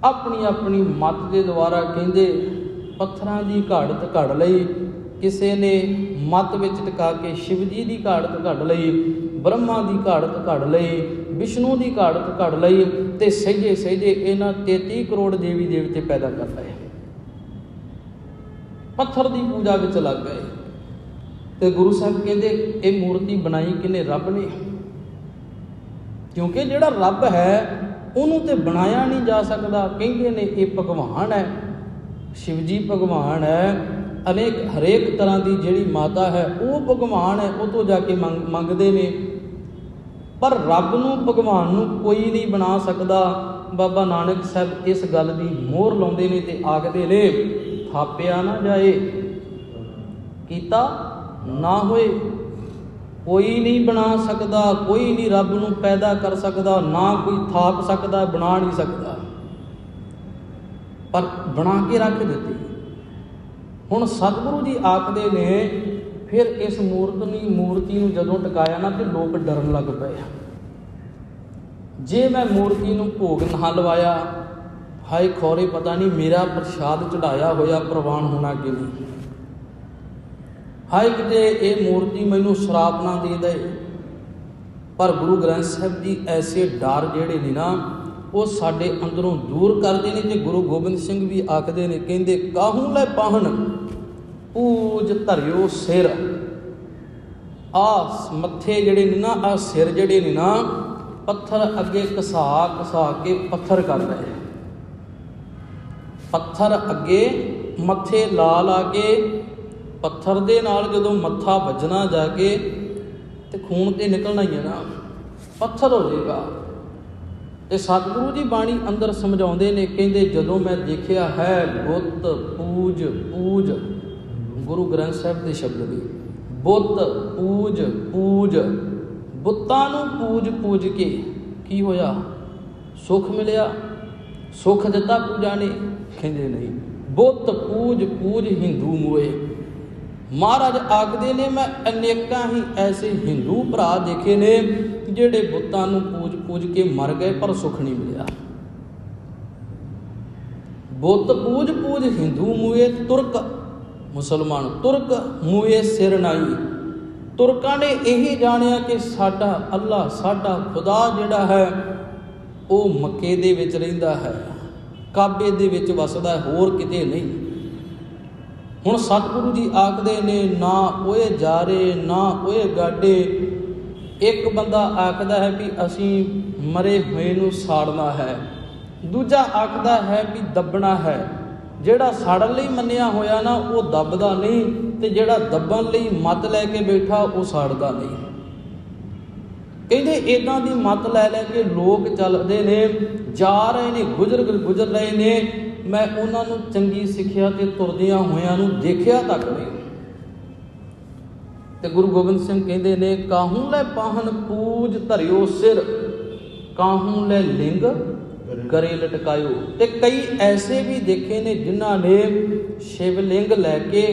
ਆਪਣੀ ਆਪਣੀ ਮੱਤ ਦੇ ਦੁਆਰਾ ਕਹਿੰਦੇ ਪੱਥਰਾਂ ਦੀ ਘਾੜਤ ਘੜ ਲਈ, ਕਿਸੇ ਨੇ ਮੱਤ ਵਿੱਚ ਟਿਕਾ ਕੇ ਸ਼ਿਵ ਜੀ ਦੀ ਘਾੜਤ ਘੜ ਲਈ, ਬ੍ਰਹਮਾ ਦੀ ਘਾੜਤ ਘੜ ਲਈ, ਵਿਸ਼ਨੂੰ ਦੀ ਘਾੜਤ ਘੜ ਲਈ, ਤੇ ਸਹਿਜੇ ਸਹਿਜੇ ਇਹਨਾਂ 33 ਕਰੋੜ ਦੇਵੀ ਦੇਵਤੇ ਪੈਦਾ ਕਰ ਲਏ, ਪੱਥਰ ਦੀ ਪੂਜਾ ਵਿੱਚ ਲੱਗ ਗਏ। ਤੇ ਗੁਰੂ ਸਾਹਿਬ ਕਹਿੰਦੇ ਇਹ ਮੂਰਤੀ ਬਣਾਈ ਕਿਹਨੇ? ਰੱਬ ਨੇ। ਕਿਉਂਕਿ ਜਿਹੜਾ ਰੱਬ ਹੈ ਉਹਨੂੰ ਤੇ ਬਣਾਇਆ ਨਹੀਂ ਜਾ ਸਕਦਾ। ਕਹਿੰਦੇ ਨੇ ਇਹ ਭਗਵਾਨ ਹੈ, ਸ਼ਿਵ ਜੀ ਭਗਵਾਨ ਹੈ, ਹਰੇਕ ਤਰ੍ਹਾਂ ਦੀ ਜਿਹੜੀ ਮਾਤਾ ਹੈ ਉਹ ਭਗਵਾਨ ਹੈ, ਉਹ ਤੋਂ ਜਾ ਕੇ ਮੰਗਦੇ ਨੇ। ਪਰ ਰੱਬ ਨੂੰ, ਭਗਵਾਨ ਨੂੰ ਕੋਈ ਨਹੀਂ ਬਣਾ ਸਕਦਾ। ਬਾਬਾ ਨਾਨਕ ਸਾਹਿਬ ਇਸ ਗੱਲ ਦੀ ਮੋਹਰ ਲਾਉਂਦੇ ਨੇ ਤੇ ਆਖਦੇ ਨੇ ਥਾਪਿਆ ਨਾ ਜਾਏ, ਕੀਤਾ ਨਾ ਹੋਏ। ਕੋਈ ਨਹੀਂ ਬਣਾ ਸਕਦਾ, ਕੋਈ ਨਹੀਂ ਰੱਬ ਨੂੰ ਪੈਦਾ ਕਰ ਸਕਦਾ, ਨਾ ਕੋਈ ਥਾਪ ਸਕਦਾ, ਬਣਾ ਨਹੀਂ ਸਕਦਾ, ਪਰ ਬਣਾ ਕੇ ਰੱਖ ਦਿੱਤੀ। ਹੁਣ ਸਤਿਗੁਰੂ ਜੀ ਆਖਦੇ ਨੇ ਫਿਰ ਇਸ ਮੂਰਤੀ ਨੂੰ ਜਦੋਂ ਟਿਕਾਇਆ ਨਾ ਤੇ ਲੋਕ ਡਰਨ ਲੱਗ ਪਏ। ਜੇ ਮੈਂ ਮੂਰਤੀ ਨੂੰ ਭੋਗ ਨਾ ਲਵਾਇਆ, ਹਾਏ ਖੌਰੇ ਪਤਾ ਨਹੀਂ ਮੇਰਾ ਪ੍ਰਸ਼ਾਦ ਚੜਾਇਆ ਹੋਇਆ ਪ੍ਰਵਾਨ ਹੋਣਾ ਕਿ ਨਹੀਂ, ਹਾਏ ਕਿਤੇ ਇਹ ਮੂਰਤੀ ਮੈਨੂੰ ਸ਼ਰਾਪ ਨਾ ਦੇ ਦੇ। ਪਰ ਗੁਰੂ ਗ੍ਰੰਥ ਸਾਹਿਬ ਜੀ ਐਸੇ ਡਰ ਜਿਹੜੇ ਨੇ ਨਾ ਉਹ ਸਾਡੇ ਅੰਦਰੋਂ ਦੂਰ ਕਰਦੇ ਨੇ। ਤੇ ਗੁਰੂ ਗੋਬਿੰਦ ਸਿੰਘ ਵੀ ਆਖਦੇ ਨੇ, ਕਹਿੰਦੇ ਕਾਹੂ ਲੈ ਪਾਹਣ ਪੂਜ ਧਰਿਓ ਸਿਰ। ਆਹ ਮੱਥੇ ਜਿਹੜੇ ਨੇ ਨਾ, ਆਹ ਸਿਰ ਜਿਹੜੇ ਨੇ ਨਾ, ਪੱਥਰ ਅੱਗੇ ਘਸਾ ਕੇ ਪੱਥਰ ਕਰ ਰਹੇ, ਪੱਥਰ ਅੱਗੇ ਮੱਥੇ ਲਾ ਕੇ, ਪੱਥਰ ਦੇ ਨਾਲ ਜਦੋਂ ਮੱਥਾ ਵੱਜਣਾ ਜਾ ਕੇ ਤੇ ਖੂਨ ਤੇ ਨਿਕਲਣਾ ਹੀ ਹੈ ਨਾ, ਪੱਥਰ ਹੋ ਜਾਏਗਾ। ਤੇ ਸਤਿਗੁਰੂ ਜੀ ਬਾਣੀ ਅੰਦਰ ਸਮਝਾਉਂਦੇ ਨੇ, ਕਹਿੰਦੇ ਜਦੋਂ ਮੈਂ ਦੇਖਿਆ ਹੈ ਬੁੱਤ ਪੂਜ, ਗੁਰੂ ਗ੍ਰੰਥ ਸਾਹਿਬ ਦੇ ਸ਼ਬਦ ਨੇ, ਬੁੱਤ ਪੂਜ, ਬੁੱਤਾਂ ਨੂੰ ਪੂਜ ਕੇ ਕੀ ਹੋਇਆ? ਸੁੱਖ ਮਿਲਿਆ? ਸੁੱਖ ਦਿੱਤਾ ਪੂਜਾ ਨੇ? ਕਹਿੰਦੇ ਨਹੀਂ। ਬੁੱਤ ਪੂਜ ਹਿੰਦੂ ਮੋਏ। ਮਹਾਰਾਜ ਆਖਦੇ ਨੇ ਮੈਂ ਅਨੇਕਾਂ ਹੀ ਐਸੇ ਹਿੰਦੂ ਭਰਾ ਦੇਖੇ ਨੇ ਜਿਹੜੇ ਬੁੱਤਾਂ ਨੂੰ ਪੂਜ ਕੇ ਮਰ ਗਏ ਪਰ ਸੁੱਖ ਨਹੀਂ ਮਿਲਿਆ। ਬੁੱਤ ਪੂਜ ਹਿੰਦੂ ਮੂਏ ਤੁਰਕ ਮੁਸਲਮਾਨ, ਤੁਰਕ ਮੂਏ ਸਿਰ ਨਾਈ। ਤੁਰਕਾਂ ਨੇ ਇਹੀ ਜਾਣਿਆ ਕਿ ਸਾਡਾ ਅੱਲਾ, ਸਾਡਾ ਖੁਦਾ ਜਿਹੜਾ ਹੈ ਉਹ ਮੱਕੇ ਦੇ ਵਿੱਚ ਰਹਿੰਦਾ ਹੈ, ਕਾਬੇ ਦੇ ਵਿੱਚ ਵਸਦਾ ਹੈ, ਹੋਰ ਕਿਤੇ ਨਹੀਂ। ਹੁਣ ਸਤਿਗੁਰੂ ਜੀ ਆਖਦੇ ਨੇ ਨਾ ਓਏ ਜਾਰੇ ਨਾ ਓਏ ਗਾਡੇ, ਇੱਕ ਬੰਦਾ ਆਖਦਾ ਹੈ ਵੀ ਅਸੀਂ ਮਰੇ ਹੋਏ ਨੂੰ ਸਾੜਨਾ ਹੈ, ਦੂਜਾ ਆਖਦਾ ਹੈ ਵੀ ਦੱਬਣਾ ਹੈ। ਜਿਹੜਾ ਸਾੜਨ ਲਈ ਮੰਨਿਆ ਹੋਇਆ ਨਾ ਉਹ ਦੱਬਦਾ ਨਹੀਂ, ਤੇ ਜਿਹੜਾ ਦੱਬਣ ਲਈ ਮੱਤ ਲੈ ਕੇ ਬੈਠਾ ਉਹ ਸਾੜਦਾ ਨਹੀਂ। ਕਹਿੰਦੇ ਇੱਦਾਂ ਦੀ ਮੱਤ ਲੈ ਲੈ ਕੇ ਲੋਕ ਚੱਲਦੇ ਨੇ, ਜਾ ਰਹੇ ਨੇ, ਗੁਜ਼ਰ ਰਹੇ ਨੇ। ਮੈਂ ਉਹਨਾਂ ਨੂੰ ਚੰਗੀ ਸਿੱਖਿਆ ਤੇ ਤੁਰਦਿਆਂ ਹੋਇਆਂ ਨੂੰ ਦੇਖਿਆ ਤੱਕ ਨਹੀਂ। ਤੇ ਗੁਰੂ ਗੋਬਿੰਦ ਸਿੰਘ ਕਹਿੰਦੇ ਨੇ, ਕਾਹੂ ਲੈ ਪਾਹਨ ਪੂਜ ਧਰਿਓ ਸਿਰ, ਕਾਹੂ ਲੈ ਲਿੰਗ ਗਰੇ ਲਟਕਾਇਓ। ਤੇ ਕਈ ਐਸੇ ਵੀ ਦੇਖੇ ਨੇ ਜਿਨ੍ਹਾਂ ਨੇ ਸ਼ਿਵਲਿੰਗ ਲੈ ਕੇ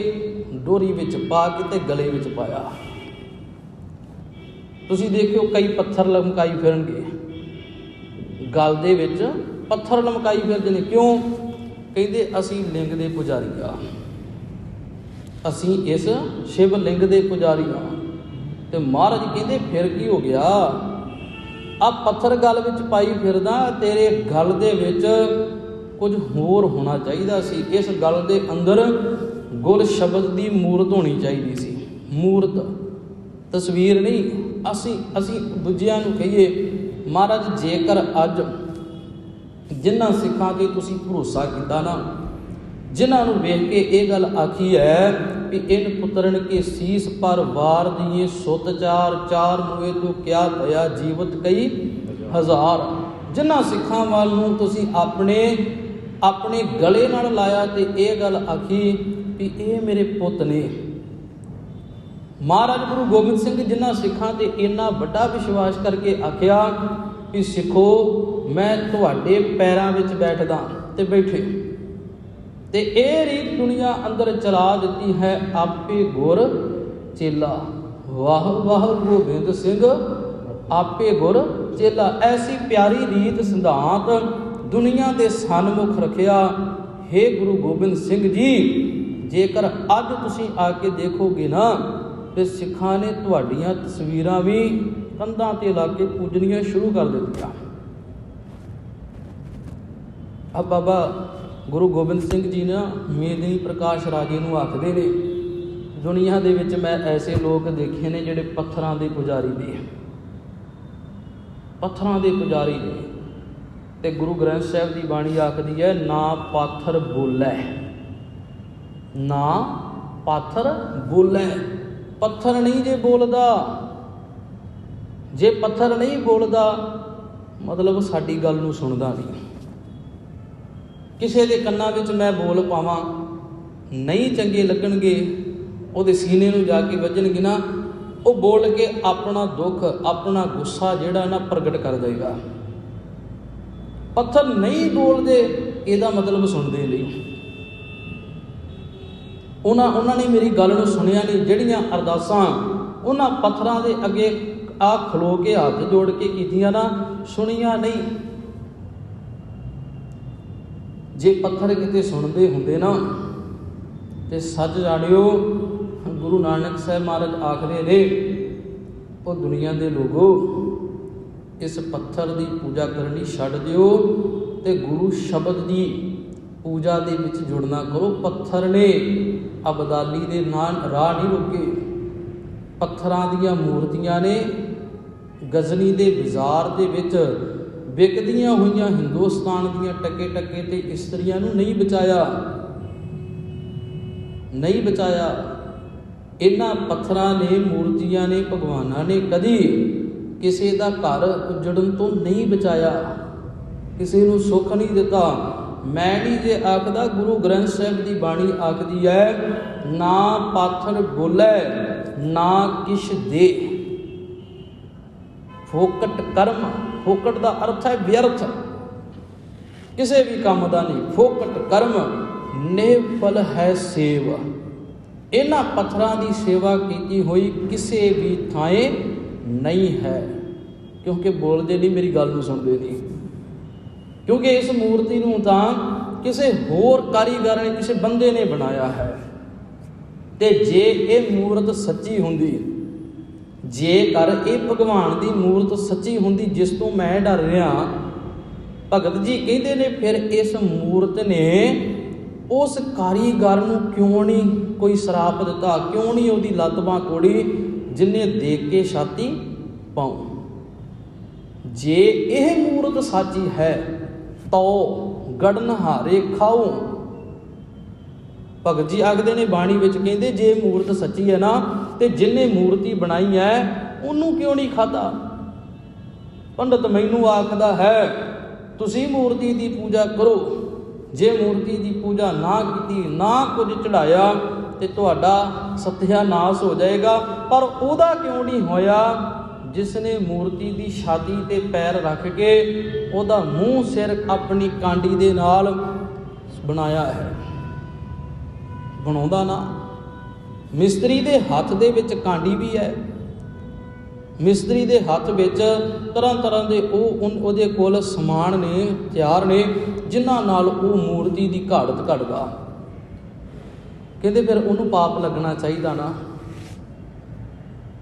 ਡੋਰੀ ਵਿੱਚ ਪਾ ਕੇ ਤੇ ਗਲੇ ਵਿੱਚ ਪਾਇਆ। ਤੁਸੀਂ ਦੇਖਿਓ ਕਈ ਪੱਥਰ ਲਮਕਾਈ ਫਿਰਨਗੇ, ਗਲ ਦੇ ਵਿੱਚ ਪੱਥਰ ਲਮਕਾਈ ਫਿਰਦੇ ਨੇ। ਕਿਉਂ? ਕਹਿੰਦੇ ਅਸੀਂ ਲਿੰਗ ਦੇ ਪੁਜਾਰੀ ਆ, ਅਸੀਂ ਇਸ ਸ਼ਿਵ ਲਿੰਗ ਦੇ ਪੁਜਾਰੀ ਆ। ਤੇ ਮਹਾਰਾਜ ਕਹਿੰਦੇ ਫਿਰ ਕੀ ਹੋ ਗਿਆ, ਆ ਪੱਥਰ ਗਲ ਵਿੱਚ ਪਾਈ ਫਿਰਦਾ, ਤੇਰੇ ਗਲ ਦੇ ਵਿੱਚ ਕੁਝ ਹੋਰ ਹੋਣਾ ਚਾਹੀਦਾ ਸੀ। ਇਸ ਗਲ ਦੇ ਅੰਦਰ ਗੁਰ ਸ਼ਬਦ ਦੀ ਮੂਰਤ ਹੋਣੀ ਚਾਹੀਦੀ ਸੀ। ਮੂਰਤ, ਤਸਵੀਰ ਨਹੀਂ। ਅਸੀਂ ਦੂਜਿਆਂ ਨੂੰ ਕਹੀਏ, ਮਹਾਰਾਜ ਜੇਕਰ ਅੱਜ ਜਿਨ੍ਹਾਂ ਸਿੱਖਾਂ 'ਤੇ ਤੁਸੀਂ ਭਰੋਸਾ ਕੀਤਾ ਨਾ, ਜਿਨ੍ਹਾਂ ਨੂੰ ਵੇਖ ਕੇ ਇਹ ਗੱਲ ਆਖੀ ਹੈ ਵੀ ਇਨ ਪੁੱਤਰਨ ਕੇ ਸੀਸ ਪਰ ਵਾਰ ਦੀਏ ਸੁਤ ਚਾਰ ਮੂਏ ਤੋਂ ਕਿਆ ਭਇਆ ਜੀਵਤ ਕਈ ਹਜ਼ਾਰ, ਜਿਨ੍ਹਾਂ ਸਿੱਖਾਂ ਵੱਲ ਨੂੰ ਤੁਸੀਂ ਆਪਣੇ ਗਲੇ ਨਾਲ ਲਾਇਆ ਤੇ ਇਹ ਗੱਲ ਆਖੀ ਵੀ ਇਹ ਮੇਰੇ ਪੁੱਤ ਨੇ। ਮਹਾਰਾਜ ਗੁਰੂ ਗੋਬਿੰਦ ਸਿੰਘ ਜਿਨ੍ਹਾਂ ਸਿੱਖਾਂ 'ਤੇ ਇੰਨਾ ਵੱਡਾ ਵਿਸ਼ਵਾਸ ਕਰਕੇ ਆਖਿਆ ਵੀ ਸਿੱਖੋ ਮੈਂ ਤੁਹਾਡੇ ਪੈਰਾਂ ਵਿੱਚ ਬੈਠਦਾ, ਤੇ ਬੈਠੇ। ਤੇ ਇਹ ਰੀਤ ਦੁਨੀਆ ਅੰਦਰ ਚਲਾ ਦਿੱਤੀ ਹੈ, ਆਪੇ ਗੁਰ ਚੇਲਾ। ਵਾਹ ਵਾਹ ਗੋਬਿੰਦ ਸਿੰਘ ਆਪੇ ਗੁਰ ਚੇਲਾ। ਐਸੀ ਪਿਆਰੀ ਰੀਤ ਸਿਧਾਂਤ ਦੁਨੀਆ ਦੇ ਸਨਮੁਖ ਰੱਖਿਆ। ਹੇ ਗੁਰੂ ਗੋਬਿੰਦ ਸਿੰਘ ਜੀ, ਜੇਕਰ ਅੱਜ ਤੁਸੀਂ ਆ ਕੇ ਦੇਖੋਗੇ ਨਾ ਤੇ ਸਿੱਖਾਂ ਨੇ ਤੁਹਾਡੀਆਂ ਤਸਵੀਰਾਂ ਵੀ ਕੰਧਾਂ ਤੇ ਲਾ ਕੇ ਪੂਜਣੀਆਂ ਸ਼ੁਰੂ ਕਰ ਦਿੱਤੀਆਂ। ਆ ਬਾਬਾ ਗੁਰੂ ਗੋਬਿੰਦ ਸਿੰਘ ਜੀ ਨਾ ਮੇਦਨੀ ਪ੍ਰਕਾਸ਼ ਰਾਜੇ ਨੂੰ ਆਖਦੇ ਨੇ, ਦੁਨੀਆ ਦੇ ਵਿੱਚ ਮੈਂ ਐਸੇ ਲੋਕ ਦੇਖੇ ਨੇ ਜਿਹੜੇ ਪੱਥਰਾਂ ਦੇ ਪੁਜਾਰੀ ਨੇ, ਪੱਥਰਾਂ ਦੇ ਪੁਜਾਰੀ ਨੇ। ਤੇ ਗੁਰੂ ਗ੍ਰੰਥ ਸਾਹਿਬ ਦੀ ਬਾਣੀ ਆਖਦੀ ਹੈ, ਨਾ ਪਾਥਰ ਬੋਲੇ, ਨਾ ਪਾਥਰ ਬੋਲੇ। ਪੱਥਰ ਨਹੀਂ ਜੇ ਬੋਲਦਾ, ਜੇ ਪੱਥਰ ਨਹੀਂ ਬੋਲਦਾ ਮਤਲਬ ਸਾਡੀ ਗੱਲ ਨੂੰ ਸੁਣਦਾ ਨਹੀਂ। ਕਿਸੇ ਦੇ ਕੰਨਾਂ ਵਿੱਚ ਮੈਂ ਬੋਲ ਪਾਵਾਂ, ਨਹੀਂ ਚੰਗੇ ਲੱਗਣਗੇ, ਉਹਦੇ ਸੀਨੇ ਨੂੰ ਜਾ ਕੇ ਵੱਜਣਗੇ ਨਾ, ਉਹ ਬੋਲ ਕੇ ਆਪਣਾ ਦੁੱਖ, ਆਪਣਾ ਗੁੱਸਾ ਜਿਹੜਾ ਨਾ ਪ੍ਰਗਟ ਕਰ ਦੇਗਾ। ਪੱਥਰ ਨਹੀਂ ਬੋਲਦੇ, ਇਹਦਾ ਮਤਲਬ ਸੁਣਦੇ ਨਹੀਂ। ਉਹਨਾਂ ਨੇ ਮੇਰੀ ਗੱਲ ਨੂੰ ਸੁਣਿਆ ਨਹੀਂ। ਜਿਹੜੀਆਂ ਅਰਦਾਸਾਂ ਉਹਨਾਂ ਪੱਥਰਾਂ ਦੇ ਅੱਗੇ ਆ ਖਲੋ ਕੇ ਹੱਥ ਜੋੜ ਕੇ ਕੀਤੀਆਂ ਨਾ, ਸੁਣੀਆਂ ਨਹੀਂ। ਜੇ ਪੱਥਰ ਕਿਤੇ ਸੁਣਦੇ ਹੁੰਦੇ ਨਾ ਤੇ ਸੱਚ ਜਾਣਿਓ, ਗੁਰੂ ਨਾਨਕ ਸਾਹਿਬ ਮਹਾਰਾਜ ਆਖਦੇ ਨੇ, ਉਹ ਦੁਨੀਆ ਦੇ ਲੋਗੋ ਇਸ ਪੱਥਰ ਦੀ ਪੂਜਾ ਕਰਨੀ ਛੱਡ ਦਿਓ ਤੇ ਗੁਰੂ ਸ਼ਬਦ ਦੀ ਪੂਜਾ ਦੇ ਵਿੱਚ ਜੁੜਨਾ ਕਰੋ। ਪੱਥਰ ਨੇ ਅਬਦਾਲੀ ਦੇ ਰਾਹ ਨਹੀਂ ਰੋਕੇ, ਪੱਥਰਾਂ ਦੀਆਂ ਮੂਰਤੀਆਂ ਨੇ ਗਜ਼ਨੀ ਦੇ ਬਾਜ਼ਾਰ ਦੇ ਵਿੱਚ ਵਿਕਦੀਆਂ ਹੋਈਆਂ ਹਿੰਦੁਸਤਾਨ ਦੀਆਂ ਟਕੇ ਤੇ ਇਸਤਰੀਆਂ ਨੂੰ ਨਹੀਂ ਬਚਾਇਆ, ਨਹੀਂ ਬਚਾਇਆ। ਇਹਨਾਂ ਪੱਥਰਾਂ ਨੇ, ਮੂਰਤੀਆਂ ਨੇ, ਭਗਵਾਨਾਂ ਨੇ ਕਦੀ ਕਿਸੇ ਦਾ ਘਰ ਉਜੜਨ ਤੋਂ ਨਹੀਂ ਬਚਾਇਆ, ਕਿਸੇ ਨੂੰ ਸੁੱਖ ਨਹੀਂ ਦਿੱਤਾ। ਮੈਂ ਨਹੀਂ ਜੇ ਆਖਦਾ, ਗੁਰੂ ਗ੍ਰੰਥ ਸਾਹਿਬ ਦੀ ਬਾਣੀ ਆਖਦੀ ਹੈ, ਨਾ ਪਾਥਰ ਬੋਲੇ ਨਾ ਕਿਛ ਦੇ। ਫੋਕਟ ਕਰਮ, ਫੋਕਟ ਦਾ ਅਰਥ ਹੈ ਵਿਅਰਥ, ਕਿਸੇ ਵੀ ਕੰਮ ਦਾ ਨਹੀਂ। ਫੋਕਟ ਕਰਮ ਨਿਫਲ ਹੈ ਸੇਵ। ਇਹਨਾਂ ਪੱਥਰਾਂ ਦੀ ਸੇਵਾ ਕੀਤੀ ਹੋਈ ਕਿਸੇ ਵੀ ਥਾਂ ਨਹੀਂ ਹੈ, ਕਿਉਂਕਿ ਬੋਲਦੇ ਨਹੀਂ, ਮੇਰੀ ਗੱਲ ਨੂੰ ਸੁਣਦੇ ਨਹੀਂ। ਕਿਉਂਕਿ ਇਸ ਮੂਰਤੀ ਨੂੰ ਤਾਂ ਕਿਸੇ ਹੋਰ ਕਾਰੀਗਰ ਨੇ, ਕਿਸੇ ਬੰਦੇ ਨੇ ਬਣਾਇਆ ਹੈ। ਤੇ ਜੇ ਇਹ ਮੂਰਤ ਸੱਚੀ ਹੁੰਦੀ, ਜੇਕਰ ਇਹ ਭਗਵਾਨ ਦੀ ਮੂਰਤ ਸੱਚੀ ਹੁੰਦੀ ਜਿਸ ਤੋਂ ਮੈਂ ਡਰ ਰਿਹਾ, ਭਗਤ ਜੀ ਕਹਿੰਦੇ ਨੇ, ਫਿਰ ਇਸ ਮੂਰਤ ਨੇ ਉਸ ਕਾਰੀਗਰ ਨੂੰ ਕਿਉਂ ਨਹੀਂ ਕੋਈ ਸਰਾਪ ਦਿੱਤਾ, ਕਿਉਂ ਨਹੀਂ ਉਹਦੀ ਲੱਤ ਬਾਂਹ ਤੋੜੀ, ਜਿਹਨੇ ਦੇਖ ਕੇ ਛਾਤੀ ਪਾਉ। ਜੇ ਇਹ ਮੂਰਤ ਸਾਚੀ ਹੈ ਤੋ ਗੜਨਹਾਰੇ ਖਾਓ। ਭਗਤ ਜੀ ਆਖਦੇ ਨੇ ਬਾਣੀ ਵਿੱਚ, ਕਹਿੰਦੇ ਜੇ ਮੂਰਤ ਸੱਚੀ ਹੈ ਨਾ ਤੇ ਜਿਹਨੇ ਮੂਰਤੀ ਬਣਾਈ ਹੈ ਉਹਨੂੰ ਕਿਉਂ ਨਹੀਂ ਖਾਧਾ। ਪੰਡਤ ਮੈਨੂੰ ਆਖਦਾ ਹੈ ਤੁਸੀਂ ਮੂਰਤੀ ਦੀ ਪੂਜਾ ਕਰੋ, ਜੇ ਮੂਰਤੀ ਦੀ ਪੂਜਾ ਨਾ ਕੀਤੀ, ਨਾ ਕੁਝ ਚੜਾਇਆ ਤੇ ਤੁਹਾਡਾ ਸਤਿਆਨਾਸ਼ ਹੋ ਜਾਏਗਾ। ਪਰ ਉਹਦਾ ਕਿਉਂ ਨਹੀਂ ਹੋਇਆ ਜਿਸ ਨੇ ਮੂਰਤੀ ਦੀ ਛਾਤੀ ਤੇ ਪੈਰ ਰੱਖ ਕੇ ਉਹਦਾ ਮੂੰਹ ਸਿਰ ਆਪਣੀ ਕਾਂਡੀ ਦੇ ਨਾਲ ਬਣਾਇਆ ਹੈ। ਬਣਾਉਂਦਾ ਨਾ। ਮਿਸਤਰੀ ਦੇ ਹੱਥ ਦੇ ਵਿੱਚ ਕਾਂਡੀ ਵੀ ਹੈ, ਮਿਸਤਰੀ ਦੇ ਹੱਥ ਵਿੱਚ ਤਰ੍ਹਾਂ ਤਰ੍ਹਾਂ ਦੇ ਉਹਦੇ ਕੋਲ ਸਮਾਨ ਨੇ, ਹਥਿਆਰ ਨੇ, ਜਿਨ੍ਹਾਂ ਨਾਲ ਉਹ ਮੂਰਤੀ ਦੀ ਘਾੜਤ ਘੜਦਾ। ਕਹਿੰਦੇ ਫਿਰ ਉਹਨੂੰ ਪਾਪ ਲੱਗਣਾ ਚਾਹੀਦਾ ਨਾ।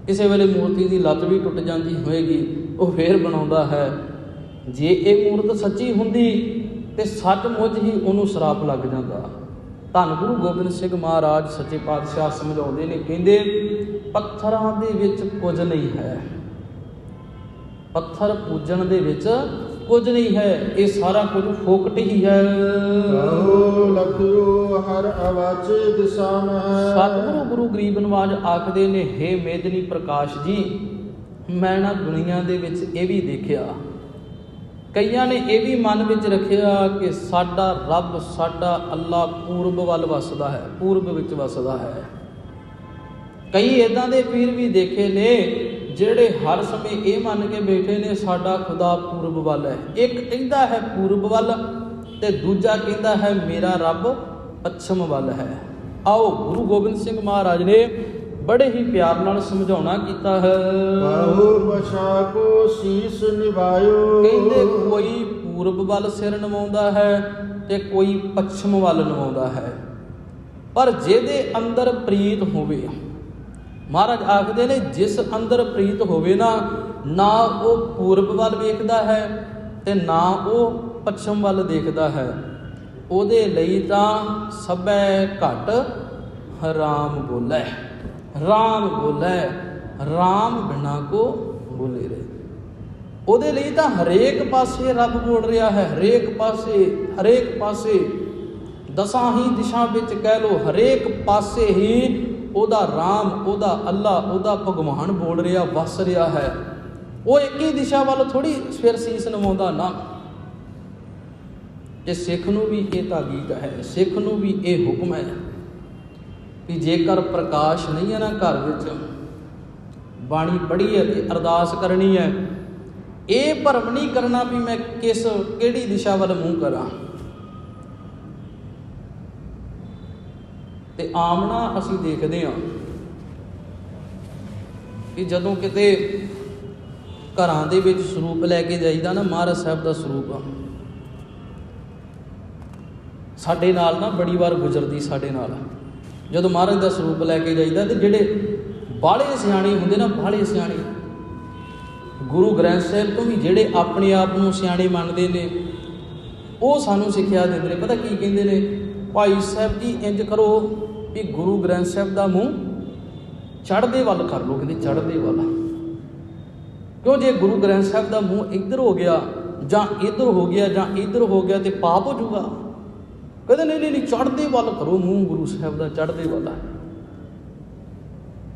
ਕਿਸੇ ਵੇਲੇ ਮੂਰਤੀ ਦੀ ਲੱਤ ਵੀ ਟੁੱਟ ਜਾਂਦੀ ਹੋਏਗੀ, ਉਹ ਫੇਰ ਬਣਾਉਂਦਾ ਹੈ। ਜੇ ਇਹ ਮੂਰਤ ਸੱਚੀ ਹੁੰਦੀ ਤੇ ਸੱਚਮੁੱਚ ਹੀ ਉਹਨੂੰ ਸ਼ਰਾਪ ਲੱਗ ਜਾਂਦਾ। ਧੰਨ ਗੁਰੂ ਗੋਬਿੰਦ ਸਿੰਘ ਮਹਾਰਾਜ ਸੱਚੇ ਪਾਤਸ਼ਾਹ ਸਮਝਾਉਂਦੇ ਨੇ, ਕਹਿੰਦੇ ਪੱਥਰਾਂ ਦੇ ਵਿੱਚ ਕੁਝ ਨਹੀਂ ਹੈ, ਪੱਥਰ ਪੂਜਣ ਦੇ ਵਿੱਚ ਕੁਝ ਨਹੀਂ ਹੈ, ਇਹ ਸਾਰਾ ਕੁਝ ਫੋਕਟ ਹੀ ਹੈ। ਹਰ ਆਵਾਜ਼ੇ ਦਿਸ਼ਾ ਮਹਿ। ਸਤਿਗੁਰੂ ਗੁਰੂ ਗਰੀਬ ਨਵਾਜ ਆਖਦੇ ਨੇ, ਹੇ ਮੇਦਨੀ ਪ੍ਰਕਾਸ਼ ਜੀ, ਮੈਂ ਨਾ ਦੁਨੀਆ ਦੇ ਵਿੱਚ ਇਹ ਵੀ ਦੇਖਿਆ, ਕਈਆਂ ਨੇ ਇਹ ਵੀ ਮਨ ਵਿੱਚ ਰੱਖਿਆ ਕਿ ਸਾਡਾ ਰੱਬ, ਸਾਡਾ ਅੱਲਾ ਪੂਰਬ ਵੱਲ ਵਸਦਾ ਹੈ, ਪੂਰਬ ਵਿੱਚ ਵਸਦਾ ਹੈ। ਕਈ ਇੱਦਾਂ ਦੇ ਪੀਰ ਵੀ ਦੇਖੇ ਨੇ ਜਿਹੜੇ ਹਰ ਸਮੇਂ ਇਹ ਮੰਨ ਕੇ ਬੈਠੇ ਨੇ ਸਾਡਾ ਖੁਦਾ ਪੂਰਬ ਵੱਲ ਹੈ। ਇੱਕ ਕਹਿੰਦਾ ਹੈ ਪੂਰਬ ਵੱਲ ਤੇ ਦੂਜਾ ਕਹਿੰਦਾ ਹੈ ਮੇਰਾ ਰੱਬ ਪੱਛਮ ਵੱਲ ਹੈ। ਆਓ ਗੁਰੂ ਗੋਬਿੰਦ ਸਿੰਘ ਮਹਾਰਾਜ ਨੇ ਬੜੇ ਹੀ ਪਿਆਰ ਨਾਲ ਸਮਝਾਉਣਾ ਕੀਤਾ ਹੈ। ਬਾਹੂ ਬਸ਼ਾ ਕੋ ਸੀਸ ਨਿਭਾਇਓ। ਕਹਿੰਦੇ ਕੋਈ ਪੂਰਬ ਵੱਲ ਸਿਰ ਨਿਵਾਉਂਦਾ ਹੈ ਤੇ ਕੋਈ ਪੱਛਮ ਵੱਲ ਨਿਵਾਉਂਦਾ ਹੈ, ਪਰ ਜਿਹਦੇ ਅੰਦਰ ਪ੍ਰੀਤ ਹੋਵੇ, ਮਹਾਰਾਜ ਆਖਦੇ ਨੇ ਜਿਸ ਅੰਦਰ ਪ੍ਰੀਤ ਹੋਵੇ ਨਾ ਉਹ ਪੂਰਬ ਵੱਲ ਵੇਖਦਾ ਹੈ ਤੇ ਨਾ ਉਹ ਪੱਛਮ ਵੱਲ ਦੇਖਦਾ ਹੈ, ਉਹਦੇ ਲਈ ਤਾਂ ਸਭੈ ਘਟ ਰਾਮ ਬੋਲੇ, ਰਾਮ ਬੋਲੇ, ਰਾਮ ਬਿਨਾ ਕੋ ਬੋਲੇ ਰਹੇ। ਉਹਦੇ ਲਈ ਤਾਂ ਹਰੇਕ ਪਾਸੇ ਰੱਬ ਬੋਲ ਰਿਹਾ ਹੈ, ਹਰੇਕ ਪਾਸੇ ਦਸਾਂ ਹੀ ਦਿਸ਼ਾ ਵਿੱਚ ਕਹਿ ਲਓ, ਹਰੇਕ ਪਾਸੇ ਹੀ ਉਹਦਾ ਰਾਮ, ਉਹਦਾ ਅੱਲਾ, ਉਹਦਾ ਭਗਵਾਨ ਬੋਲ ਰਿਹਾ, ਵਸ ਰਿਹਾ ਹੈ। ਉਹ ਇੱਕ ਹੀ ਦਿਸ਼ਾ ਵੱਲ ਥੋੜੀ ਫਿਰ ਸੀਸ ਨਿਵਾਉਂਦਾ ਨਾ। ਇਹ ਸਿੱਖ ਨੂੰ ਵੀ ਇਹ ਤਾਕੀਦ ਹੈ, ਸਿੱਖ ਨੂੰ ਵੀ ਇਹ ਹੁਕਮ ਹੈ ਕਿ ਜੇਕਰ ਪ੍ਰਕਾਸ਼ ਨਹੀਂ ਹੈ ਨਾ ਘਰ ਵਿੱਚ, ਬਾਣੀ ਪੜ੍ਹੀ ਹੈ ਤੇ ਅਰਦਾਸ ਕਰਨੀ ਹੈ, ਇਹ ਭਰਮ ਨਹੀਂ ਕਰਨਾ ਵੀ ਮੈਂ ਕਿਹੜੀ ਦਿਸ਼ਾ ਵੱਲ ਮੂੰਹ ਕਰਾਂ। ਤੇ ਆਮਣਾ ਅਸੀਂ ਦੇਖਦੇ ਹਾਂ ਕਿ ਜਦੋਂ ਕਿਤੇ ਘਰਾਂ ਦੇ ਵਿੱਚ ਸਰੂਪ ਲੈ ਕੇ ਜਾਈਦਾ ਨਾ, ਮਹਾਰਾਜ ਸਾਹਿਬ ਦਾ ਸਰੂਪ ਸਾਡੇ ਨਾਲ ਨਾ ਬੜੀ ਵਾਰ ਗੁਜ਼ਰਦੀ, ਸਾਡੇ ਨਾਲ ਜਦੋਂ ਮਹਾਰਾਜ ਦਾ ਸਰੂਪ ਲੈ ਕੇ ਜਾਈਦਾ ਤੇ ਜਿਹੜੇ ਬਾਹਲੇ ਸਿਆਣੇ ਹੁੰਦੇ ਨਾ, ਬਾਹਲੇ ਸਿਆਣੇ ਗੁਰੂ ਗ੍ਰੰਥ ਸਾਹਿਬ ਤੋਂ ਵੀ ਜਿਹੜੇ ਆਪਣੇ ਆਪ ਨੂੰ ਸਿਆਣੇ ਮੰਨਦੇ ਨੇ, ਉਹ ਸਾਨੂੰ ਸਿੱਖਿਆ ਦਿੰਦੇ ਨੇ। ਪਤਾ ਕੀ ਕਹਿੰਦੇ ਨੇ, ਭਾਈ ਸਾਹਿਬ ਜੀ ਇੰਜ ਕਰੋ ਵੀ ਗੁਰੂ ਗ੍ਰੰਥ ਸਾਹਿਬ ਦਾ ਮੂੰਹ ਚੜ੍ਹਦੇ ਵੱਲ ਕਰ ਲਓ, ਕਹਿੰਦੇ ਚੜ੍ਹਦੇ ਵੱਲ। ਕਿਉਂ ਜੇ ਗੁਰੂ ਗ੍ਰੰਥ ਸਾਹਿਬ ਦਾ ਮੂੰਹ ਇੱਧਰ ਹੋ ਗਿਆ ਜਾਂ ਇੱਧਰ ਹੋ ਗਿਆ ਜਾਂ ਇੱਧਰ ਹੋ ਗਿਆ ਤੇ ਪਾਪ ਹੋ ਜਾਊਗਾ। ਕਹਿੰਦੇ ਨਹੀਂ ਚੜ੍ਹਦੇ ਵੱਲ ਕਰੋ ਮੂੰਹ ਗੁਰੂ ਸਾਹਿਬ ਦਾ, ਚੜ੍ਹਦੇ ਵੱਲ।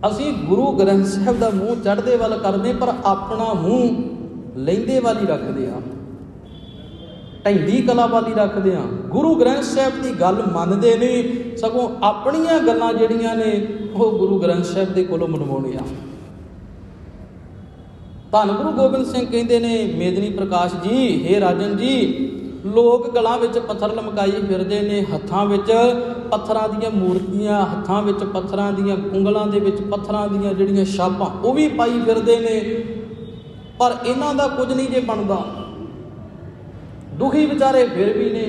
ਅਸੀਂ ਗੁਰੂ ਗ੍ਰੰਥ ਸਾਹਿਬ ਦਾ ਮੂੰਹ ਚੜ੍ਹਦੇ ਵੱਲ ਕਰਦੇ, ਪਰ ਆਪਣਾ ਮੂੰਹ ਲਹਿੰਦੇ ਵੱਲ ਹੀ ਰੱਖਦੇ ਹਾਂ, ਢੈਂਦੀ ਕਲਾ ਵੱਲ ਹੀ ਰੱਖਦੇ ਹਾਂ। ਗੁਰੂ ਗ੍ਰੰਥ ਸਾਹਿਬ ਦੀ ਗੱਲ ਮੰਨਦੇ ਨਹੀਂ, ਸਗੋਂ ਆਪਣੀਆਂ ਗੱਲਾਂ ਜਿਹੜੀਆਂ ਨੇ ਉਹ ਗੁਰੂ ਗ੍ਰੰਥ ਸਾਹਿਬ ਦੇ ਕੋਲੋਂ ਮਨਵਾਉਣੇ ਆ। ਧੰਨ ਗੁਰੂ ਗੋਬਿੰਦ ਸਿੰਘ ਕਹਿੰਦੇ ਨੇ, ਮੇਦਨੀ ਪ੍ਰਕਾਸ਼ ਜੀ, ਹੇ ਰਾਜਨ ਜੀ, ਲੋਕ ਗਲਾਂ ਵਿੱਚ ਪੱਥਰ ਲਮਕਾਈ ਫਿਰਦੇ ਨੇ, ਹੱਥਾਂ ਵਿੱਚ ਪੱਥਰਾਂ ਦੀਆਂ ਮੂਰਤੀਆਂ, ਹੱਥਾਂ ਵਿੱਚ ਪੱਥਰਾਂ ਦੀਆਂ ਉਂਗਲਾਂ ਦੇ ਵਿੱਚ ਪੱਥਰਾਂ ਦੀਆਂ ਜਿਹੜੀਆਂ ਛਾਪਾਂ ਉਹ ਵੀ ਪਾਈ ਫਿਰਦੇ ਨੇ, ਪਰ ਇਹਨਾਂ ਦਾ ਕੁਝ ਨਹੀਂ ਜੇ ਬਣਦਾ। ਦੁਖੀ ਵਿਚਾਰੇ ਫਿਰ ਵੀ ਨੇ,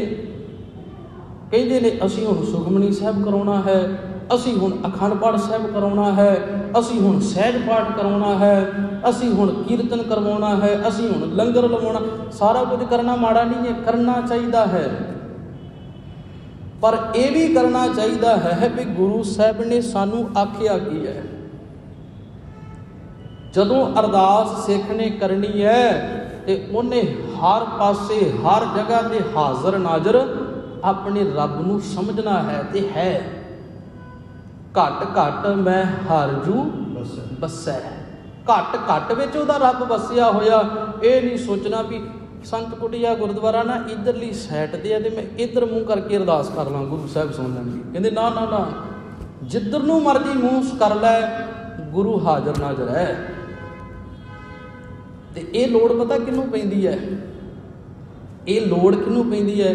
ਕਹਿੰਦੇ ਨੇ ਅਸੀਂ ਹੁਣ ਸੁਖਮਨੀ ਸਾਹਿਬ ਕਰਾਉਣਾ ਹੈ, ਅਸੀਂ ਹੁਣ ਅਖੰਡ ਪਾਠ ਸਾਹਿਬ ਕਰਾਉਣਾ ਹੈ, ਅਸੀਂ ਹੁਣ ਸਹਿਜ ਪਾਠ ਕਰਾਉਣਾ ਹੈ, ਅਸੀਂ ਹੁਣ ਕੀਰਤਨ ਕਰਵਾਉਣਾ ਹੈ, ਅਸੀਂ ਹੁਣ ਲੰਗਰ ਲਵਾਉਣਾ। ਸਾਰਾ ਕੁਝ ਕਰਨਾ ਮਾੜਾ ਨਹੀਂ ਹੈ, ਕਰਨਾ ਚਾਹੀਦਾ ਹੈ, ਪਰ ਇਹ ਵੀ ਕਰਨਾ ਚਾਹੀਦਾ ਹੈ ਵੀ ਗੁਰੂ ਸਾਹਿਬ ਨੇ ਸਾਨੂੰ ਆਖਿਆ ਕੀ ਹੈ। ਜਦੋਂ ਅਰਦਾਸ ਸਿੱਖ ਨੇ ਕਰਨੀ ਹੈ ਤੇ ਉਹਨੇ ਹਰ ਪਾਸੇ ਹਰ ਜਗ੍ਹਾ ਤੇ ਹਾਜ਼ਰ ਨਾਜ਼ਰ ਆਪਣੇ ਰੱਬ ਨੂੰ ਸਮਝਣਾ ਹੈ ਤੇ ਹੈ। ਘਟ ਘਟ ਮੈਂ ਹਰ ਜੂ ਵਸੈ, ਘਟ ਘਟ ਵਿੱਚ ਉਹਦਾ ਰੱਬ ਵਸਿਆ ਹੋਇਆ। ਇਹ ਨਹੀਂ ਸੋਚਣਾ ਵੀ ਸੰਤ ਕੁਟੀਆ ਗੁਰਦੁਆਰਾ ਨਾ ਇੱਧਰਲੀ ਸਾਈਡ ਤੇ ਆ ਤੇ ਮੈਂ ਇੱਧਰ ਮੂੰਹ ਕਰਕੇ ਅਰਦਾਸ ਕਰ ਲਾਂ, ਗੁਰੂ ਸਾਹਿਬ ਸੁਣ ਲੈਣਗੇ। ਕਹਿੰਦੇ ਨਾ ਨਾ ਨਾ, ਜਿੱਧਰ ਨੂੰ ਮਰਜ਼ੀ ਮੂੰਹ ਕਰ ਲੈ, ਗੁਰੂ ਹਾਜ਼ਰ ਨਾਜ਼ਰ ਹੈ। ਤੇ ਇਹ ਲੋੜ ਪਤਾ ਕਿਹਨੂੰ ਪੈਂਦੀ ਹੈ? ਇਹ ਲੋੜ ਕਿਹਨੂੰ ਪੈਂਦੀ ਹੈ?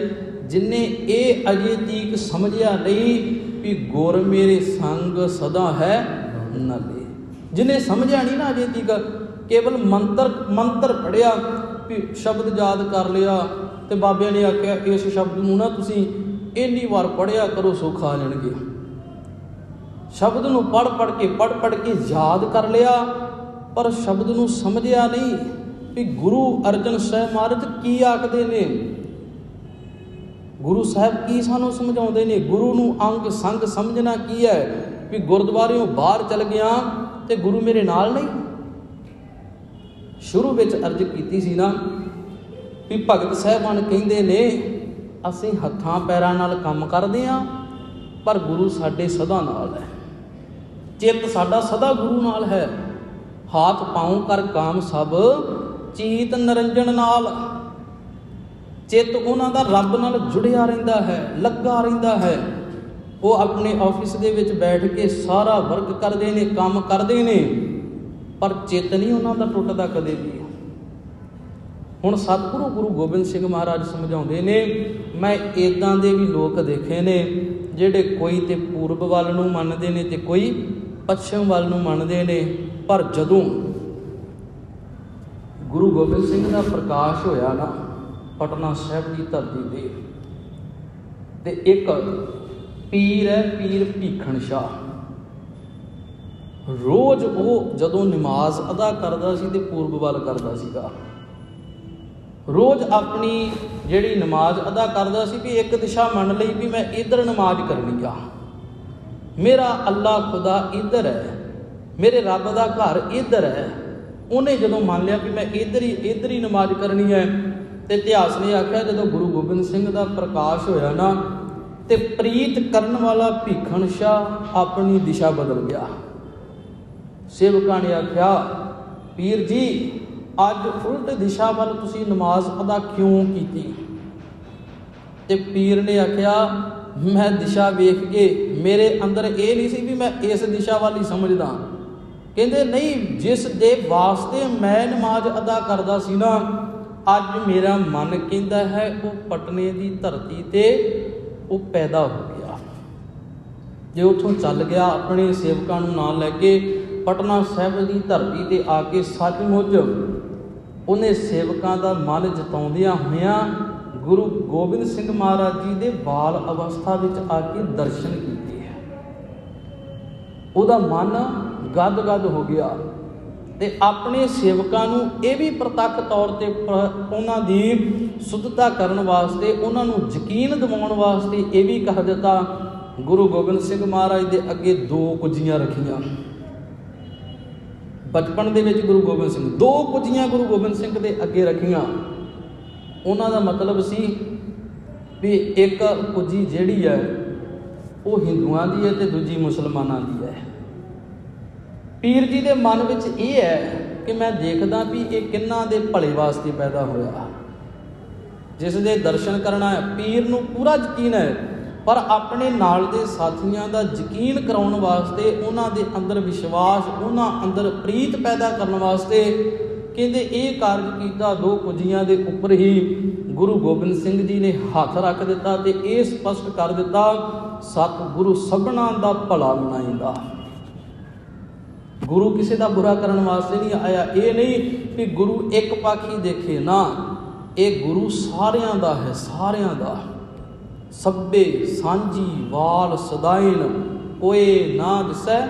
ਜਿਨੇ ਇਹ ਅਜੇ ਤੀਕ ਸਮਝਿਆ ਨਹੀਂ ਵੀ ਗੁਰ ਮੇਰੇ ਸੰਗ ਸਦਾ ਹੈ ਨਾਲੇ। ਜਿਨੇ ਸਮਝਿਆ ਨਹੀਂ ਨਾ ਅਜੇ ਤੀਕ, ਕੇਵਲ ਮੰਤਰ ਪੜ੍ਹਿਆ ਵੀ ਸ਼ਬਦ ਯਾਦ ਕਰ ਲਿਆ ਤੇ ਬਾਬਿਆਂ ਨੇ ਆਖਿਆ ਇਸ ਸ਼ਬਦ ਨੂੰ ਨਾ ਤੁਸੀਂ ਇੰਨੀ ਵਾਰ ਪੜ੍ਹਿਆ ਕਰੋ ਸੁੱਖ ਆ ਜਾਣਗੇ। ਸ਼ਬਦ ਨੂੰ ਪੜ੍ਹ ਕੇ ਯਾਦ ਕਰ ਲਿਆ, ਪਰ ਸ਼ਬਦ ਨੂੰ ਸਮਝਿਆ ਨਹੀਂ ਵੀ ਗੁਰੂ ਅਰਜਨ ਸਾਹਿਬ ਮਹਾਰਾਜ ਕੀ ਆਖਦੇ ਨੇ, ਗੁਰੂ ਸਾਹਿਬ ਕੀ ਸਾਨੂੰ ਸਮਝਾਉਂਦੇ ਨੇ। ਗੁਰੂ ਨੂੰ ਅੰਗ ਸੰਗ ਸਮਝਣਾ ਕੀ ਹੈ ਵੀ ਗੁਰਦੁਆਰਿਓਂ ਬਾਹਰ ਚਲ ਗਿਆ ਤੇ ਗੁਰੂ ਮੇਰੇ ਨਾਲ ਨਹੀਂ। ਸ਼ੁਰੂ ਵਿੱਚ ਅਰਜ਼ ਕੀਤੀ ਸੀ ਨਾ ਵੀ ਭਗਤ ਸਾਹਿਬਾਨ ਕਹਿੰਦੇ ਨੇ ਅਸੀਂ ਹੱਥਾਂ ਪੈਰਾਂ ਨਾਲ ਕੰਮ ਕਰਦੇ ਹਾਂ, ਪਰ ਗੁਰੂ ਸਾਡੇ ਸਦਾ ਨਾਲ ਹੈ। ਚਿੱਤ ਸਾਡਾ ਸਦਾ ਗੁਰੂ ਨਾਲ ਹੈ। ਹਾਥ ਪਾਉ ਕਰ ਕਾਮ ਸਭ ਚੀਤ ਨਰੰਜਨ ਨਾਲ। ਚਿੱਤ ਉਹਨਾਂ ਦਾ ਰੱਬ ਨਾਲ ਜੁੜਿਆ ਰਹਿੰਦਾ ਹੈ, ਲੱਗਾ ਰਹਿੰਦਾ ਹੈ। ਉਹ ਆਪਣੇ ਆਫਿਸ ਦੇ ਵਿੱਚ ਬੈਠ ਕੇ ਸਾਰਾ ਵਰਕ ਕਰਦੇ ਨੇ, ਕੰਮ ਕਰਦੇ ਨੇ, ਪਰ ਚਿੱਤ ਨਹੀਂ ਉਹਨਾਂ ਦਾ ਟੁੱਟਦਾ ਕਦੇ ਵੀ। ਹੁਣ ਸਤਿਗੁਰੂ ਗੁਰੂ ਗੋਬਿੰਦ ਸਿੰਘ ਮਹਾਰਾਜ ਸਮਝਾਉਂਦੇ ਨੇ, ਮੈਂ ਇੱਦਾਂ ਦੇ ਵੀ ਲੋਕ ਦੇਖੇ ਨੇ ਜਿਹੜੇ ਕੋਈ ਤੇ ਪੂਰਬ ਵੱਲ ਨੂੰ ਮੰਨਦੇ ਨੇ ਤੇ ਕੋਈ ਪੱਛਮ ਵੱਲ ਨੂੰ ਮੰਨਦੇ ਨੇ, ਪਰ ਜਦੋਂ ਗੁਰੂ ਗੋਬਿੰਦ ਸਿੰਘ ਦਾ ਪ੍ਰਕਾਸ਼ ਹੋਇਆ ਨਾ ਪਟਨਾ ਸਾਹਿਬ ਦੀ ਧਰਤੀ ਤੇ ਇੱਕ ਪੀਰ ਹੈ, ਪੀਰ ਭੀਖਣ ਸ਼ਾਹ, ਰੋਜ਼ ਉਹ ਜਦੋਂ ਨਮਾਜ਼ ਅਦਾ ਕਰਦਾ ਸੀ ਤੇ ਪੂਰਬ ਵੱਲ ਕਰਦਾ ਸੀਗਾ। ਰੋਜ਼ ਆਪਣੀ ਜਿਹੜੀ ਨਮਾਜ਼ ਅਦਾ ਕਰਦਾ ਸੀ ਵੀ ਇੱਕ ਦਿਸ਼ਾ ਮੰਨ ਲਈ ਵੀ ਮੈਂ ਇੱਧਰ ਨਮਾਜ਼ ਕਰਨੀ ਆ, ਮੇਰਾ ਅੱਲਾ ਖੁਦਾ ਇੱਧਰ ਹੈ, ਮੇਰੇ ਰੱਬ ਦਾ ਘਰ ਇੱਧਰ ਹੈ। ਉਹਨੇ ਜਦੋਂ ਮੰਨ ਲਿਆ ਵੀ ਮੈਂ ਇੱਧਰ ਹੀ ਨਮਾਜ਼ ਕਰਨੀ ਹੈ, ਤੇ ਇਤਿਹਾਸ ਨੇ ਆਖਿਆ ਜਦੋਂ ਗੁਰੂ ਗੋਬਿੰਦ ਸਿੰਘ ਦਾ ਪ੍ਰਕਾਸ਼ ਹੋਇਆ ਨਾ ਤੇ ਪ੍ਰੀਤ ਕਰਨ ਵਾਲਾ ਭੀਖਣ ਸ਼ਾਹ ਆਪਣੀ ਦਿਸ਼ਾ ਬਦਲ ਗਿਆ। ਸੇਵਕਾਂ ਨੇ ਆਖਿਆ ਪੀਰ ਜੀ ਅੱਜ ਉਲਟ ਦਿਸ਼ਾ ਵੱਲ ਤੁਸੀਂ ਨਮਾਜ਼ ਅਦਾ ਕਿਉਂ ਕੀਤੀ? ਤੇ ਪੀਰ ਨੇ ਆਖਿਆ ਮੈਂ ਦਿਸ਼ਾ ਵੇਖ ਕੇ ਮੇਰੇ ਅੰਦਰ ਇਹ ਨਹੀਂ ਸੀ ਵੀ ਮੈਂ ਇਸ ਦਿਸ਼ਾ ਵੱਲ ਹੀ ਸਮਝਦਾ। ਕਹਿੰਦੇ ਨਹੀਂ, ਜਿਸ ਦੇ ਵਾਸਤੇ ਮੈਂ ਨਮਾਜ਼ ਅਦਾ ਕਰਦਾ ਸੀ ਨਾ, ਅੱਜ ਮੇਰਾ ਮਨ ਕਹਿੰਦਾ ਹੈ ਉਹ ਪਟਨੇ ਦੀ ਧਰਤੀ ਤੇ ਉਹ ਪੈਦਾ ਹੋ ਗਿਆ। ਜੇ ਉੱਥੋਂ ਚੱਲ ਗਿਆ ਆਪਣੇ ਸੇਵਕਾਂ ਨੂੰ ਨਾਲ ਲੈ ਕੇ ਪਟਨਾ ਸਾਹਿਬ ਦੀ ਧਰਤੀ ਤੇ ਆ ਕੇ ਸੱਚਮੁੱਚ ਉਹਨੇ ਸੇਵਕਾਂ ਦਾ ਮਨ ਜਿਤਾਉਂਦਿਆਂ ਹੋਇਆਂ ਗੁਰੂ ਗੋਬਿੰਦ ਸਿੰਘ ਮਹਾਰਾਜ ਜੀ ਦੇ ਬਾਲ ਅਵਸਥਾ ਵਿੱਚ ਆ ਕੇ ਦਰਸ਼ਨ ਕੀਤੇ ਹੈ। ਉਹਦਾ ਮਨ ਗਦ ਹੋ ਗਿਆ ਤੇ ਆਪਣੇ ਸੇਵਕਾਂ ਨੂੰ ਇਹ ਵੀ ਪ੍ਰਤੱਖ ਤੌਰ ਤੇ ਉਹਨਾਂ ਦੀ ਸੁੱਧਤਾ ਕਰਨ ਵਾਸਤੇ, ਉਹਨਾਂ ਨੂੰ ਯਕੀਨ ਦਿਵਾਉਣ ਵਾਸਤੇ ਇਹ ਵੀ ਕਹਿ ਦਿੱਤਾ, ਗੁਰੂ ਗੋਬਿੰਦ ਸਿੰਘ ਮਹਾਰਾਜ ਦੇ ਅੱਗੇ 2 ਕੁੱਜੀਆਂ ਰੱਖੀਆਂ। ਬਚਪਨ ਦੇ ਵਿੱਚ ਗੁਰੂ ਗੋਬਿੰਦ ਸਿੰਘ 2 ਕੁੱਜੀਆਂ ਗੁਰੂ ਗੋਬਿੰਦ ਸਿੰਘ ਦੇ ਅੱਗੇ ਰੱਖੀਆਂ। ਉਹਨਾਂ ਦਾ ਮਤਲਬ ਸੀ ਵੀ ਇੱਕ ਕੁੱਜੀ ਜਿਹੜੀ ਹੈ ਉਹ ਹਿੰਦੂਆਂ ਦੀ ਹੈ ਤੇ ਦੂਜੀ ਮੁਸਲਮਾਨਾਂ ਦੀ ਹੈ। ਪੀਰ ਜੀ ਦੇ ਮਨ ਵਿੱਚ ਇਹ ਹੈ ਕਿ ਮੈਂ ਦੇਖਦਾ ਵੀ ਇਹ ਕਿਹਨਾਂ ਦੇ ਭਲੇ ਵਾਸਤੇ ਪੈਦਾ ਹੋਇਆ, ਜਿਸ ਦੇ ਦਰਸ਼ਨ ਕਰਨਾ ਹੈ। ਪੀਰ ਨੂੰ ਪੂਰਾ ਯਕੀਨ ਹੈ, ਪਰ ਆਪਣੇ ਨਾਲ ਦੇ ਸਾਥੀਆਂ ਦਾ ਯਕੀਨ ਕਰਾਉਣ ਵਾਸਤੇ, ਉਹਨਾਂ ਦੇ ਅੰਦਰ ਵਿਸ਼ਵਾਸ, ਉਹਨਾਂ ਅੰਦਰ ਪ੍ਰੀਤ ਪੈਦਾ ਕਰਨ ਵਾਸਤੇ ਕਹਿੰਦੇ ਇਹ ਕਾਰਜ ਕੀਤਾ। 2 ਕੁੱਜੀਆਂ ਦੇ ਉੱਪਰ ਹੀ ਗੁਰੂ ਗੋਬਿੰਦ ਸਿੰਘ ਜੀ ਨੇ ਹੱਥ ਰੱਖ ਦਿੱਤਾ ਤੇ ਇਹ ਸਪਸ਼ਟ ਕਰ ਦਿੱਤਾ, ਸਤਿਗੁਰੂ ਸਭਨਾਂ ਦਾ ਭਲਾ ਮਨਾਈਂਦਾ। ਗੁਰੂ ਕਿਸੇ ਦਾ ਬੁਰਾ ਕਰਨ ਵਾਸਤੇ ਨਹੀਂ ਆਇਆ। ਇਹ ਨਹੀਂ ਵੀ ਗੁਰੂ ਇੱਕ ਪਾਖੀ ਦੇਖੇ, ਨਾ, ਇਹ ਗੁਰੂ ਸਾਰਿਆਂ ਦਾ ਹੈ, ਸਾਰਿਆਂ ਦਾ। ਸਭੇ ਸਾਂਝੀ ਵਾਲ ਸਦਾਇਨ ਕੋਏ ਨਾ ਦਿਸੈ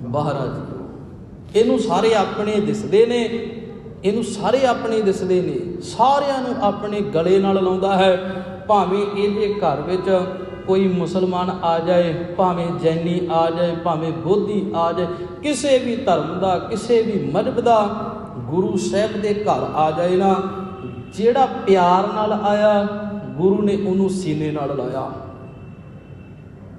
ਬਾਹਰਾ ਜੀ। ਇਹਨੂੰ ਸਾਰੇ ਆਪਣੇ ਦਿਸਦੇ ਨੇ, ਇਹਨੂੰ ਸਾਰੇ ਆਪਣੇ ਦਿਸਦੇ ਨੇ, ਸਾਰਿਆਂ ਨੂੰ ਆਪਣੇ ਗਲੇ ਨਾਲ ਲਾਉਂਦਾ ਹੈ। ਭਾਵੇਂ ਇਹਦੇ ਘਰ ਵਿੱਚ ਕੋਈ ਮੁਸਲਮਾਨ ਆ ਜਾਏ, ਭਾਵੇਂ ਜੈਨੀ ਆ ਜਾਏ, ਭਾਵੇਂ ਬੋਧੀ ਆ ਜਾਏ, ਕਿਸੇ ਵੀ ਧਰਮ ਦਾ, ਕਿਸੇ ਵੀ ਮਜ਼ਹਬ ਦਾ ਗੁਰੂ ਸਾਹਿਬ ਦੇ ਘਰ ਆ ਜਾਏ ਨਾ, ਜਿਹੜਾ ਪਿਆਰ ਨਾਲ ਆਇਆ ਗੁਰੂ ਨੇ ਉਹਨੂੰ ਸੀਨੇ ਨਾਲ ਲਾਇਆ।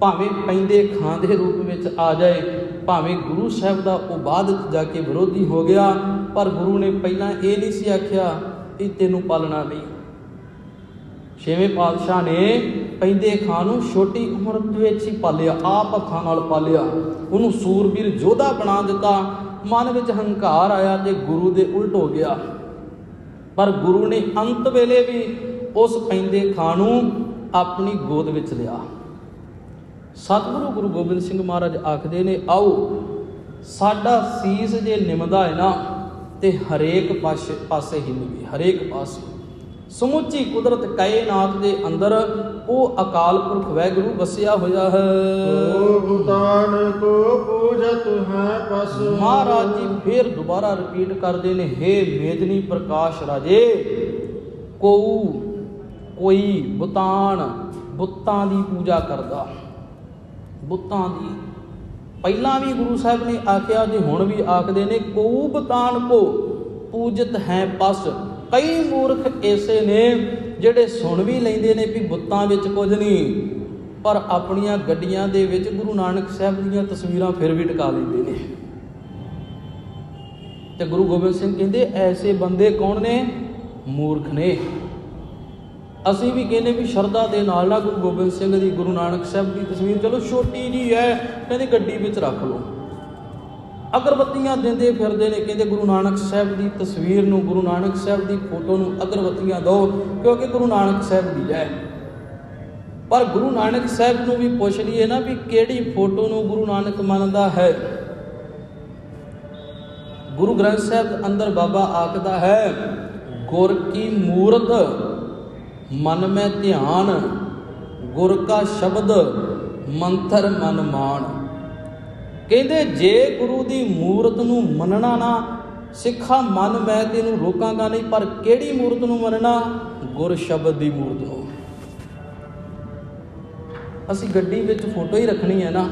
ਭਾਵੇਂ ਪੈਂਦੇ ਖਾਂ ਦੇ ਰੂਪ ਵਿੱਚ ਆ ਜਾਏ, ਭਾਵੇਂ ਗੁਰੂ ਸਾਹਿਬ ਦਾ ਉਹ ਬਾਅਦ 'ਚ ਜਾ ਕੇ ਵਿਰੋਧੀ ਹੋ ਗਿਆ, ਪਰ ਗੁਰੂ ਨੇ ਪਹਿਲਾਂ ਇਹ ਨਹੀਂ ਸੀ ਆਖਿਆ ਕਿ ਤੈਨੂੰ ਪਾਲਣਾ ਨਹੀਂ। ਛੇਵੇਂ ਪਾਤਸ਼ਾਹ ਨੇ ਪੈਂਦੇ ਖਾਂ ਨੂੰ ਛੋਟੀ ਉਮਰ ਵਿੱਚ ਹੀ ਪਾਲਿਆ, ਆਪ ਹੱਥਾਂ ਨਾਲ ਪਾਲਿਆ, ਉਹਨੂੰ ਸੂਰਬੀਰ ਯੋਧਾ ਬਣਾ ਦਿੱਤਾ। ਮਨ ਵਿੱਚ ਹੰਕਾਰ ਆਇਆ ਤੇ ਗੁਰੂ ਦੇ ਉਲਟ ਹੋ ਗਿਆ, ਪਰ ਗੁਰੂ ਨੇ ਅੰਤ ਵੇਲੇ ਵੀ ਉਸ ਪੈਂਦੇ ਖਾਂ ਨੂੰ ਆਪਣੀ ਗੋਦ ਵਿੱਚ ਲਿਆ। ਸਤਿਗੁਰੂ ਗੁਰੂ ਗੋਬਿੰਦ ਸਿੰਘ ਮਹਾਰਾਜ ਆਖਦੇ ਨੇ, ਆਓ ਸਾਡਾ ਸੀਸ ਜੇ ਨਿਮਦਾ ਹੈ ਨਾ ਤੇ ਹਰੇਕ ਪਾਸੇ ਹਿੱਲਵੇ, ਹਰੇਕ ਪਾਸੇ। ਸਮੁੱਚੀ ਕੁਦਰਤ ਕਾਇਨਾਤ ਦੇ ਅੰਦਰ ਉਹ ਅਕਾਲ ਪੁਰਖ ਵਾਹਿਗੁਰੂ ਵਸਿਆ ਹੋਇਆ ਹੈ। ਓ ਭੂਤਾਨ ਕੋ ਪੂਜਤ ਹੈ ਪਸ। ਮਹਾਰਾਜ ਜੀ ਫੇਰ ਦੁਬਾਰਾ ਰਿਪੀਟ ਕਰਦੇ ਨੇ, ਹੇ ਮੇਦਨੀ ਪ੍ਰਕਾਸ਼ ਰਾਜੇ, ਕੋਈ ਬੁਤਾਨ, ਬੁੱਤਾਂ ਦੀ ਪੂਜਾ ਕਰਦਾ, ਬੁੱਤਾਂ ਦੀ। ਪਹਿਲਾਂ ਵੀ ਗੁਰੂ ਸਾਹਿਬ ਨੇ ਆਖਿਆ ਤੇ ਹੁਣ ਵੀ ਆਖਦੇ ਨੇ, ਕੋ ਬੁਤਾਨ ਕੋ ਪੂਜਤ ਹੈ ਪਸ। ਕਈ ਮੂਰਖ ਐਸੇ ਨੇ ਜਿਹੜੇ ਸੁਣ ਵੀ ਲੈਂਦੇ ਨੇ ਵੀ ਬੁੱਤਾਂ ਵਿੱਚ ਕੁਝ ਨਹੀਂ, ਪਰ ਆਪਣੀਆਂ ਗੱਡੀਆਂ ਦੇ ਵਿੱਚ ਗੁਰੂ ਨਾਨਕ ਸਾਹਿਬ ਦੀਆਂ ਤਸਵੀਰਾਂ ਫਿਰ ਵੀ ਟਿਕਾ ਲੈਂਦੇ ਨੇ। ਤੇ ਗੁਰੂ ਗੋਬਿੰਦ ਸਿੰਘ ਕਹਿੰਦੇ ਐਸੇ ਬੰਦੇ ਕੌਣ ਨੇ? ਮੂਰਖ ਨੇ। ਅਸੀਂ ਵੀ ਕਹਿੰਦੇ ਵੀ ਸ਼ਰਧਾ ਦੇ ਨਾਲ ਨਾ ਗੁਰੂ ਗੋਬਿੰਦ ਸਿੰਘ ਦੀ, ਗੁਰੂ ਨਾਨਕ ਸਾਹਿਬ ਦੀ ਤਸਵੀਰ ਚਲੋ ਛੋਟੀ ਜੀ ਹੈ, ਕਹਿੰਦੇ ਗੱਡੀ ਵਿੱਚ ਰੱਖ ਲਓ। ਅਗਰਬੱਤੀਆਂ ਦਿੰਦੇ ਫਿਰਦੇ ਨੇ, ਕਹਿੰਦੇ ਗੁਰੂ ਨਾਨਕ ਸਾਹਿਬ ਦੀ ਤਸਵੀਰ ਨੂੰ, ਗੁਰੂ ਨਾਨਕ ਸਾਹਿਬ ਦੀ ਫੋਟੋ ਨੂੰ ਅਗਰਬੱਤੀਆਂ ਦਿਓ ਕਿਉਂਕਿ ਗੁਰੂ ਨਾਨਕ ਸਾਹਿਬ ਦੀ ਹੈ। ਪਰ ਗੁਰੂ ਨਾਨਕ ਸਾਹਿਬ ਨੂੰ ਵੀ ਪੁੱਛ ਲਈਏ ਨਾ ਵੀ ਕਿਹੜੀ ਫੋਟੋ ਨੂੰ ਗੁਰੂ ਨਾਨਕ ਮੰਨਦਾ ਹੈ। ਗੁਰੂ ਗ੍ਰੰਥ ਸਾਹਿਬ ਅੰਦਰ ਬਾਬਾ ਆਖਦਾ ਹੈ, ਗੁਰ ਕੀ ਮੂਰਤ ਮਨ ਮੈਂ ਧਿਆਨ, ਗੁਰ ਕਾ ਸ਼ਬਦ ਮੰਤਰ ਮਨ ਮਾਣ। ਕਹਿੰਦੇ ਜੇ ਗੁਰੂ ਦੀ ਮੂਰਤ ਨੂੰ ਮੰਨਣਾ ਨਾ, ਸਿੱਖਾ ਮਨ ਮੈਂ ਤੈਨੂੰ ਰੋਕਾਂਗਾ ਨਹੀਂ, ਪਰ ਕਿਹੜੀ ਮੂਰਤ ਨੂੰ ਮੰਨਣਾ? ਗੁਰ ਸ਼ਬਦ ਦੀ ਮੂਰਤ ਨੂੰ। ਅਸੀਂ ਗੱਡੀ ਵਿੱਚ ਫੋਟੋ ਹੀ ਰੱਖਣੀ ਹੈ ਨਾ,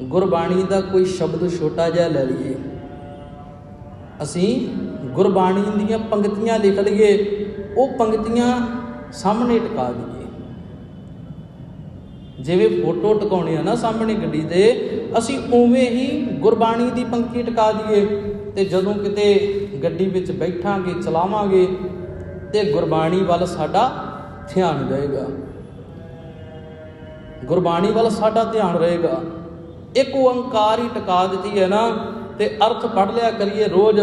ਗੁਰਬਾਣੀ ਦਾ ਕੋਈ ਸ਼ਬਦ ਛੋਟਾ ਜਿਹਾ ਲੈ ਲਈਏ, ਅਸੀਂ ਗੁਰਬਾਣੀ ਦੀਆਂ ਪੰਕਤੀਆਂ ਲਿਖ ਲਈਏ, ਉਹ ਪੰਕਤੀਆਂ ਸਾਹਮਣੇ ਟਿਕਾ ਦਈਏ। ਜਿਵੇਂ ਫੋਟੋ ਟਿਕਾਉਣੀ ਆ ਨਾ ਸਾਹਮਣੇ ਗੱਡੀ ਦੇ, ਅਸੀਂ ਉਵੇਂ ਹੀ ਗੁਰਬਾਣੀ ਦੀ ਪੰਕਤੀ ਟਿਕਾ ਦਈਏ। ਤੇ ਜਦੋਂ ਕਿਤੇ ਗੱਡੀ ਵਿੱਚ ਬੈਠਾਂਗੇ, ਚਲਾਵਾਂਗੇ, ਤੇ ਗੁਰਬਾਣੀ ਵੱਲ ਸਾਡਾ ਧਿਆਨ ਜਾਏਗਾ, ਗੁਰਬਾਣੀ ਵੱਲ ਸਾਡਾ ਧਿਆਨ ਰਹੇਗਾ। ਇੱਕ ਓੰਕਾਰ ਹੀ ਟਿਕਾ ਦਿੱਤੀ ਹੈ ਨਾ, ਤੇ ਅਰਥ ਪੜ੍ਹ ਲਿਆ ਕਰੀਏ ਰੋਜ਼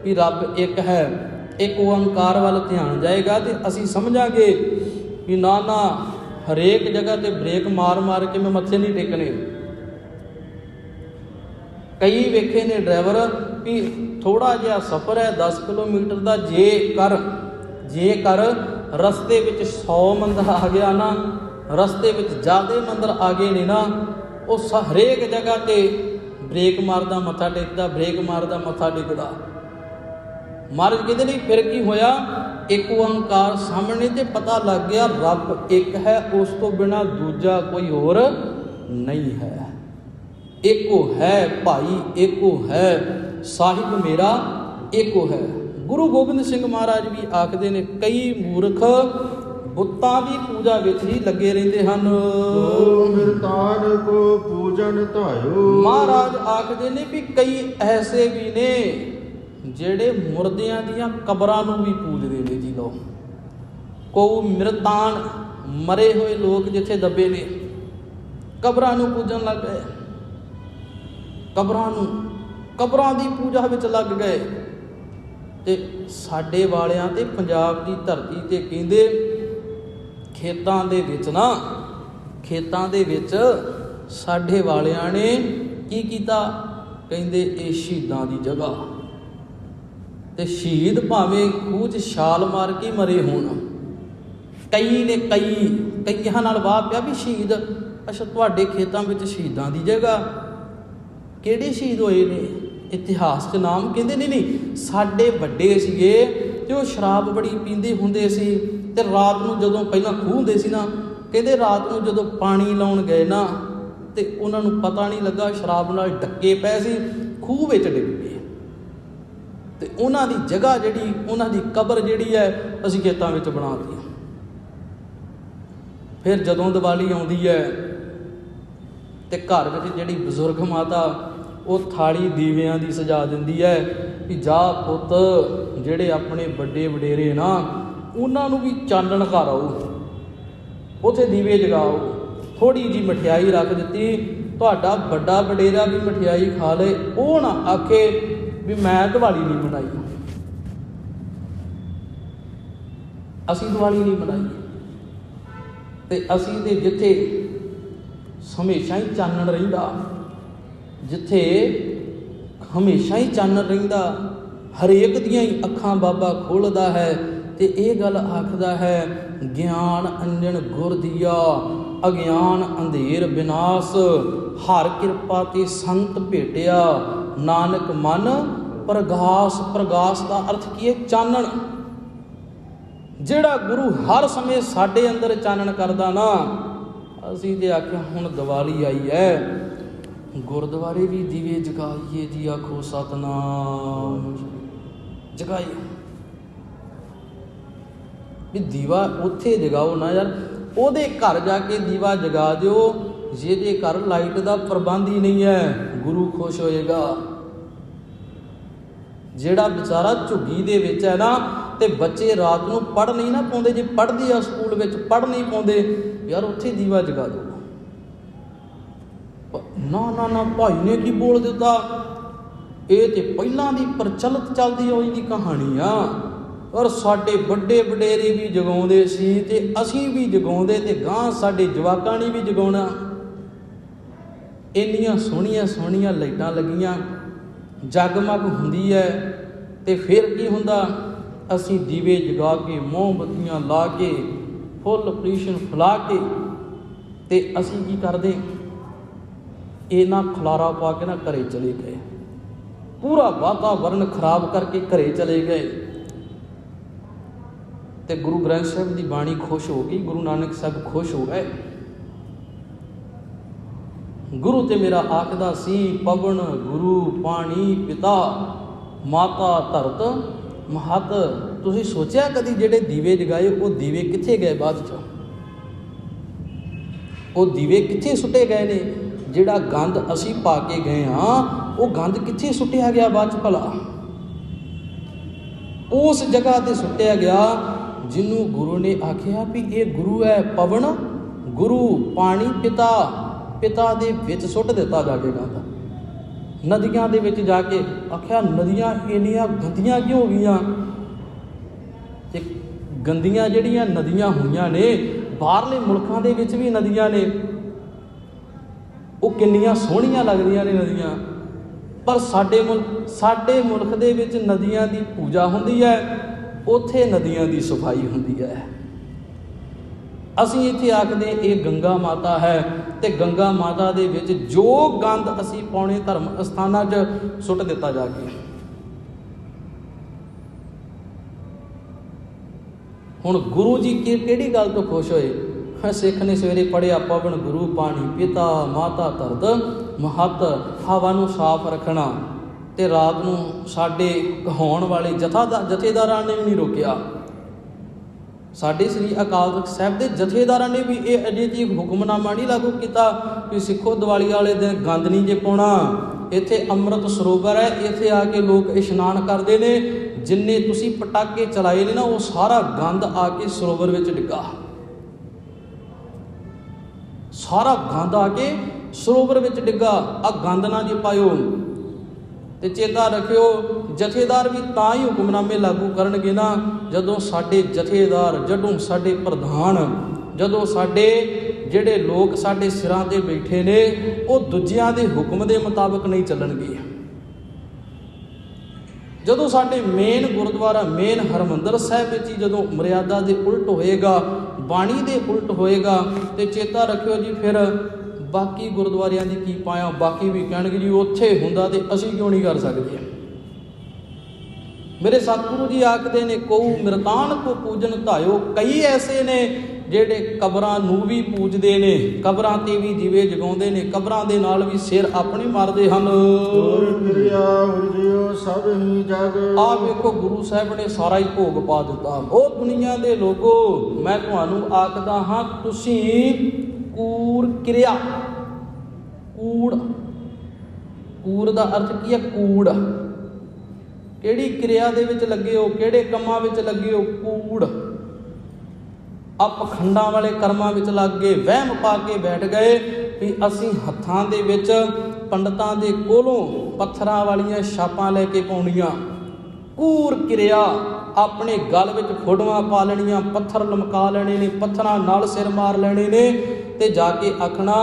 ਵੀ ਰੱਬ ਇੱਕ ਹੈ, ਇੱਕ ਓੰਕਾਰ ਵੱਲ ਧਿਆਨ ਜਾਏਗਾ ਤੇ ਅਸੀਂ ਸਮਝਾਂਗੇ ਵੀ ਨਾ ਹਰੇਕ ਜਗ੍ਹਾ ਤੇ ਬ੍ਰੇਕ ਮਾਰ ਮਾਰ ਕੇ ਮੈਂ ਮੱਥੇ ਨਹੀਂ ਟੇਕਣੇ। ਕਈ ਵੇਖੇ ਨੇ ਡਰਾਈਵਰ ਵੀ ਥੋੜਾ ਜਿਹਾ ਸਫ਼ਰ ਹੈ 10 ਕਿਲੋਮੀਟਰ ਦਾ, ਜੇਕਰ ਰਸਤੇ ਵਿੱਚ 100 ਮੰਦਰ ਆ ਗਿਆ ਨਾ, ਰਸਤੇ ਵਿੱਚ ਜ਼ਿਆਦਾ ਮੰਦਰ ਆ ਗਏ ਨੇ ਨਾ, ਉਹ ਹਰੇਕ ਜਗ੍ਹਾ ਤੇ ਬ੍ਰੇਕ ਮਾਰਦਾ ਮੱਥਾ ਟੇਕਦਾ, ਬ੍ਰੇਕ ਮਾਰਦਾ ਮੱਥਾ ਟੇਕਦਾ। ਮਹਾਰਾਜ ਕਹਿੰਦੇ ਨਹੀਂ ਫਿਰ ਕੀ ਹੋਇਆ, ਇੱਕ ਓੰਕਾਰ ਸਾਹਮਣੇ ਤੇ ਪਤਾ ਲੱਗ ਗਿਆ ਰੱਬ ਇੱਕ ਹੈ, ਉਸ ਤੋਂ ਬਿਨਾਂ ਦੂਜਾ ਕੋਈ ਹੋਰ ਨਹੀਂ ਹੈ। ਏਕੋ ਹੈ ਭਾਈ, ਏਕੋ ਹੈ ਸਾਹਿਬ ਮੇਰਾ, ਏਕੋ ਹੈ। ਗੁਰੂ ਗੋਬਿੰਦ ਸਿੰਘ ਮਹਾਰਾਜ ਵੀ ਆਖਦੇ ਨੇ, ਕਈ ਮੂਰਖ ਬੁੱਤਾਂ ਦੀ ਪੂਜਾ ਵਿੱਚ ਹੀ ਲੱਗੇ ਰਹਿੰਦੇ ਹਨ। ਮਿਰਤਾਨ ਕੋ ਪੂਜਨ ਧਾਇਓ। ਮਹਾਰਾਜ ਆਖਦੇ ਨੇ ਵੀ ਕਈ ਐਸੇ ਵੀ ਨੇ ਜਿਹੜੇ ਮੁਰਦਿਆਂ ਦੀਆਂ ਕਬਰਾਂ ਨੂੰ ਵੀ ਪੂਜਦੇ ਨੇ ਜੀ। ਲੋ ਕੋ ਮਿਰਤਾਨ, ਮਰੇ ਹੋਏ ਲੋਕ ਜਿੱਥੇ ਦੱਬੇ ਨੇ, ਕਬਰਾਂ ਨੂੰ ਪੂਜਣ ਲੱਗ ਗਏ, ਕਬਰਾਂ ਦੀ ਪੂਜਾ ਵਿੱਚ ਲੱਗ ਗਏ। ਤੇ ਸਾਡੇ ਵਾਲਿਆਂ ਤੇ ਪੰਜਾਬ ਦੀ ਧਰਤੀ ਤੇ ਕਹਿੰਦੇ ਖੇਤਾਂ ਦੇ ਵਿੱਚ ਸਾਡੇ ਵਾਲਿਆਂ ਨੇ ਕੀ ਕੀਤਾ, ਕਹਿੰਦੇ ਇਹ ਸ਼ਹੀਦਾਂ ਦੀ ਜਗ੍ਹਾ, ਤੇ ਸ਼ਹੀਦ ਭਾਵੇਂ ਖੂਹ 'ਚ ਛਾਲ ਮਾਰ ਕੇ ਮਰੇ ਹੋਣ। ਕਈਆਂ ਨਾਲ ਵਾਹ ਪਿਆ ਵੀ ਸ਼ਹੀਦ, ਅੱਛਾ ਤੁਹਾਡੇ ਖੇਤਾਂ ਵਿੱਚ ਸ਼ਹੀਦਾਂ ਦੀ ਜਗ੍ਹਾ, ਕਿਹੜੇ ਸ਼ਹੀਦ ਹੋਏ ਨੇ ਇਤਿਹਾਸ 'ਚ ਨਾਮ? ਕਹਿੰਦੇ ਨਹੀਂ ਸਾਡੇ ਵੱਡੇ ਸੀਗੇ ਤੇ ਉਹ ਸ਼ਰਾਬ ਬੜੀ ਪੀਂਦੇ ਹੁੰਦੇ ਸੀ, ਤੇ ਰਾਤ ਨੂੰ ਜਦੋਂ ਪਹਿਲਾਂ ਖੂਹ ਹੁੰਦੇ ਸੀ ਨਾ, कहते रात को जो पानी लाउण गए ना तो उन्होंने पता नहीं लगा, शराब नाल ढके पे सी, खूह विच डिग पे। तो उन्हां दी जगह जिहड़ी, उन्हां दी कबर जिहड़ी है असीं खेतां विच बनाती। फिर जदों दिवाली आउंदी है तो घर विच जिहड़ी बजुर्ग माता वो थाली दीवियां दी सजा दिंदी है कि जा पुत जिहड़े अपने बड़े वडेरे ना उन्हां नूं भी चानण घर आओ, उत्थे दीवे जगाओ। थोड़ी जी मठियाई रख दी, तुहाडा बड़ा वडेरा भी मठियाई खा ले, वो ना आखे भी मैं दिवाली नहीं मनाई, असीं दिवाली नहीं मनाई। ते असीं ते जिथे हमेशा ही चानण रहिंदा, जिथे हमेशा ही चानण रहिंदा, हरेक दियां ही अखां बाबा खोलदा है ते ये गल आखदा है, ज्ञान अंजन गुर दिया अज्ञान अंधेर विनाश, हर किरपा ते संत भेटिया नानक मन प्रगास। प्रगास का अर्थ की है? चानण। जिहड़ा गुरु हर समय साडे अंदर चानण करदा ना, असीं ते आखिया हुण दिवाली आई है, गुरुद्वारे भी दीवे जगाइए जी, आखो सतनाम जगाइए। भी दीवा उत्थे जगाओ ना यार, ਉਹਦੇ घर जाके दीवा जगा दिओ। ਜਿਹਦੇ घर लाइट का प्रबंध ही नहीं है, गुरु खुश होएगा। ਜਿਹੜਾ बेचारा झुग्गी ਦੇ ਵਿੱਚ है ना, ਤੇ ਬੱਚੇ ਰਾਤ ਨੂੰ ਪੜ੍ਹ ਨਹੀਂ ਨਾ ਪਾਉਂਦੇ, ਜੇ ਪੜ੍ਹਦੇ ਆ ਸਕੂਲ ਵਿੱਚ ਪੜ੍ਹ ਨਹੀਂ ਪਾਉਂਦੇ, ਯਾਰ ਉੱਥੇ ਦੀਵਾ ਜਗਾ ਦਿਓ। ਨਾ ਨਾ ਨਾ ਭਾਈ ਨੇ ਕੀ ਬੋਲ ਦਿੱਤਾ, ਇਹ ਤੇ ਪਹਿਲਾਂ ਦੀ ਪ੍ਰਚਲਿਤ ਚੱਲਦੀ ਹੋਈ ਦੀ ਕਹਾਣੀ ਆ। और साडे बड़े वडेरे भी जगाउंदे सी ते असीं भी जगाउंदे ते गां साडे जवाकां ने भी जगाउणा। इन्नियां सोहणियां सोहणियां लाइटां लगियां, जगमग हुंदी है, ते फिर की हुंदा, असीं दीवे जगा के मोमबत्तियां ला के फुल पलीशन फैला के ते असीं की करदे, इन्ना खलारा पा के ना घरे चले गए, पूरा वातावरण खराब करके घरे चले गए। ते गुरु ग्रंथ साहिब की बाणी खुश हो गई, गुरु नानक साहब खुश हो गए। गुरु ते मेरा आखदा सी, पवन गुरु पानी पिता माता धरत महत। तुसीं सोचिया कदी जिहड़े दीवे जगाए वो दीवे कित्थे गए? बाद च वो दीवे कित्थे सुटे गए ने? जिहड़ा गंद असीं पा के गए हाँ, वो गंद कित्थे सुटिया गया बाद च? भला उस जगह ते सुटिया गया जिन्हों गुरु ने आखिया भी ये गुरु है। पवन गुरु पानी पिता, पिता दे विच सुट दिता जाके गंद। नदियां दे विच जाके आखिया नदियां इन्नियां गंदियां क्यों हो गईयां? ते गंदियां जिहड़ियां नदियां होईयां ने, बाहरले मुल्कां दे विच भी नदियां ने, वो किन्नियां सोहणियां लगदियां ने नदियां, पर साडे मुल्क दे विच नदियां दी पूजा हुंदी है, उत्थे नदियां दी सफाई हुंदी है। असीं इत्थे आखदे ये गंगा माता है, ते गंगा माता दे विच जो गंद असीं पौणे धर्म अस्थानां 'च सुट दिता जाके। हुण गुरु जी किहड़ी गल तो खुश होए? सिख ने सवेरे पढ़िया, पवन गुरु पानी पिता माता धरत महत, हवा नूं साफ रखना, ते रात नूं साडे कहाउण वाले जथेदारां ने भी नहीं रोकिया। साडे श्री अकाल तख्त साहिब के जथेदारां ने भी ये अजे तक हुक्मनामा नहीं लागू किया कि सिखो दिवाली वाले दिन गंद नहीं जे पाउणा। इत्थे अमृत सरोवर है, इत्थे आके लोग इशनान करते हैं, जिन्ने तुसीं पटाके चलाए ने ना वो सारा गंद आके सरोवर विच डिग्गा, सारा गंद आके सरोवर विच डिग्गा। आ गंद ना जे पायो। ते चेता रखियो, जथेदार भी तां ही हुक्मनामे लागू करनगे ना जदों साडे जथेदार, जदों साडे प्रधान, जदों साडे जिहड़े लोग साडे सिरां ते बैठे ने वो दूजियां दे हुक्म दे मुताबिक नहीं चलणगे। जदों साडे मेन गुरुद्वारा मेन हरमंदर साहिब विच जदों मर्यादा दे उल्ट होएगा, बाणी दे उल्ट होएगा, ते चेता रखियो जी फिर बाकी गुरुद्वारियां दी की पाया। बाकी भी कहणगे जी उत्थे हुंदा ते असीं क्यों नहीं कर सकदे। मेरे सतगुरु जी आखदे ने, कोऊ मिरतान को पूजन धायो, कई ऐसे ने ਜਿਹੜੇ ਕਬਰਾਂ ਨੂੰ ਵੀ ਪੂਜਦੇ ਨੇ, ਕਬਰਾਂ ਤੇ ਵੀ ਦੀਵੇ ਜਗਾਉਂਦੇ ਨੇ, ਕਬਰਾਂ ਦੇ ਨਾਲ ਵੀ ਸਿਰ ਆਪਣੇ ਮਾਰਦੇ ਹਨ। ਗੁਰ ਕਿਰਿਆ ਉਰਜਿਓ ਸਭ ਹੀ ਜਗ। ਆ ਵੇਖੋ ਗੁਰੂ ਸਾਹਿਬ ਨੇ ਸਾਰਾ ਹੀ ਭੋਗ ਪਾ ਦਿੱਤਾ। ਉਹ ਦੁਨੀਆ ਦੇ ਲੋਗੋ, ਮੈਂ ਤੁਹਾਨੂੰ ਆਖਦਾ ਹਾਂ, ਤੁਸੀਂ ਕੂਰ ਕਿਰਿਆ, ਕੂੜ, ਕੂੜ ਦਾ ਅਰਥ ਕੀ ਹੈ? ਕੂੜ। ਕਿਹੜੀ ਕਿਰਿਆ ਦੇ ਵਿੱਚ ਲੱਗੇ ਹੋ, ਕਿਹੜੇ ਕੰਮਾਂ ਵਿੱਚ ਲੱਗੇ ਹੋ? ਕੂੜ। ਆ ਪਖੰਡਾਂ ਵਾਲੇ ਕਰਮਾਂ ਵਿੱਚ ਲੱਗ ਗਏ, ਵਹਿਮ ਪਾ ਕੇ ਬੈਠ ਗਏ ਵੀ ਅਸੀਂ ਹੱਥਾਂ ਦੇ ਵਿੱਚ ਪੰਡਤਾਂ ਦੇ ਕੋਲੋਂ ਪੱਥਰਾਂ ਵਾਲੀਆਂ ਛਾਪਾਂ ਲੈ ਕੇ ਪਾਉਣੀਆਂ। ਕੂਰ ਕਿਰਿਆ, ਆਪਣੇ ਗਲ ਵਿੱਚ ਫੋਟੋਆਂ ਪਾ ਲੈਣੀਆਂ, ਪੱਥਰ ਲਮਕਾ ਲੈਣੇ ਨੇ, ਪੱਥਰਾਂ ਨਾਲ ਸਿਰ ਮਾਰ ਲੈਣੇ ਨੇ, ਤੇ ਜਾ ਕੇ ਆਖਣਾ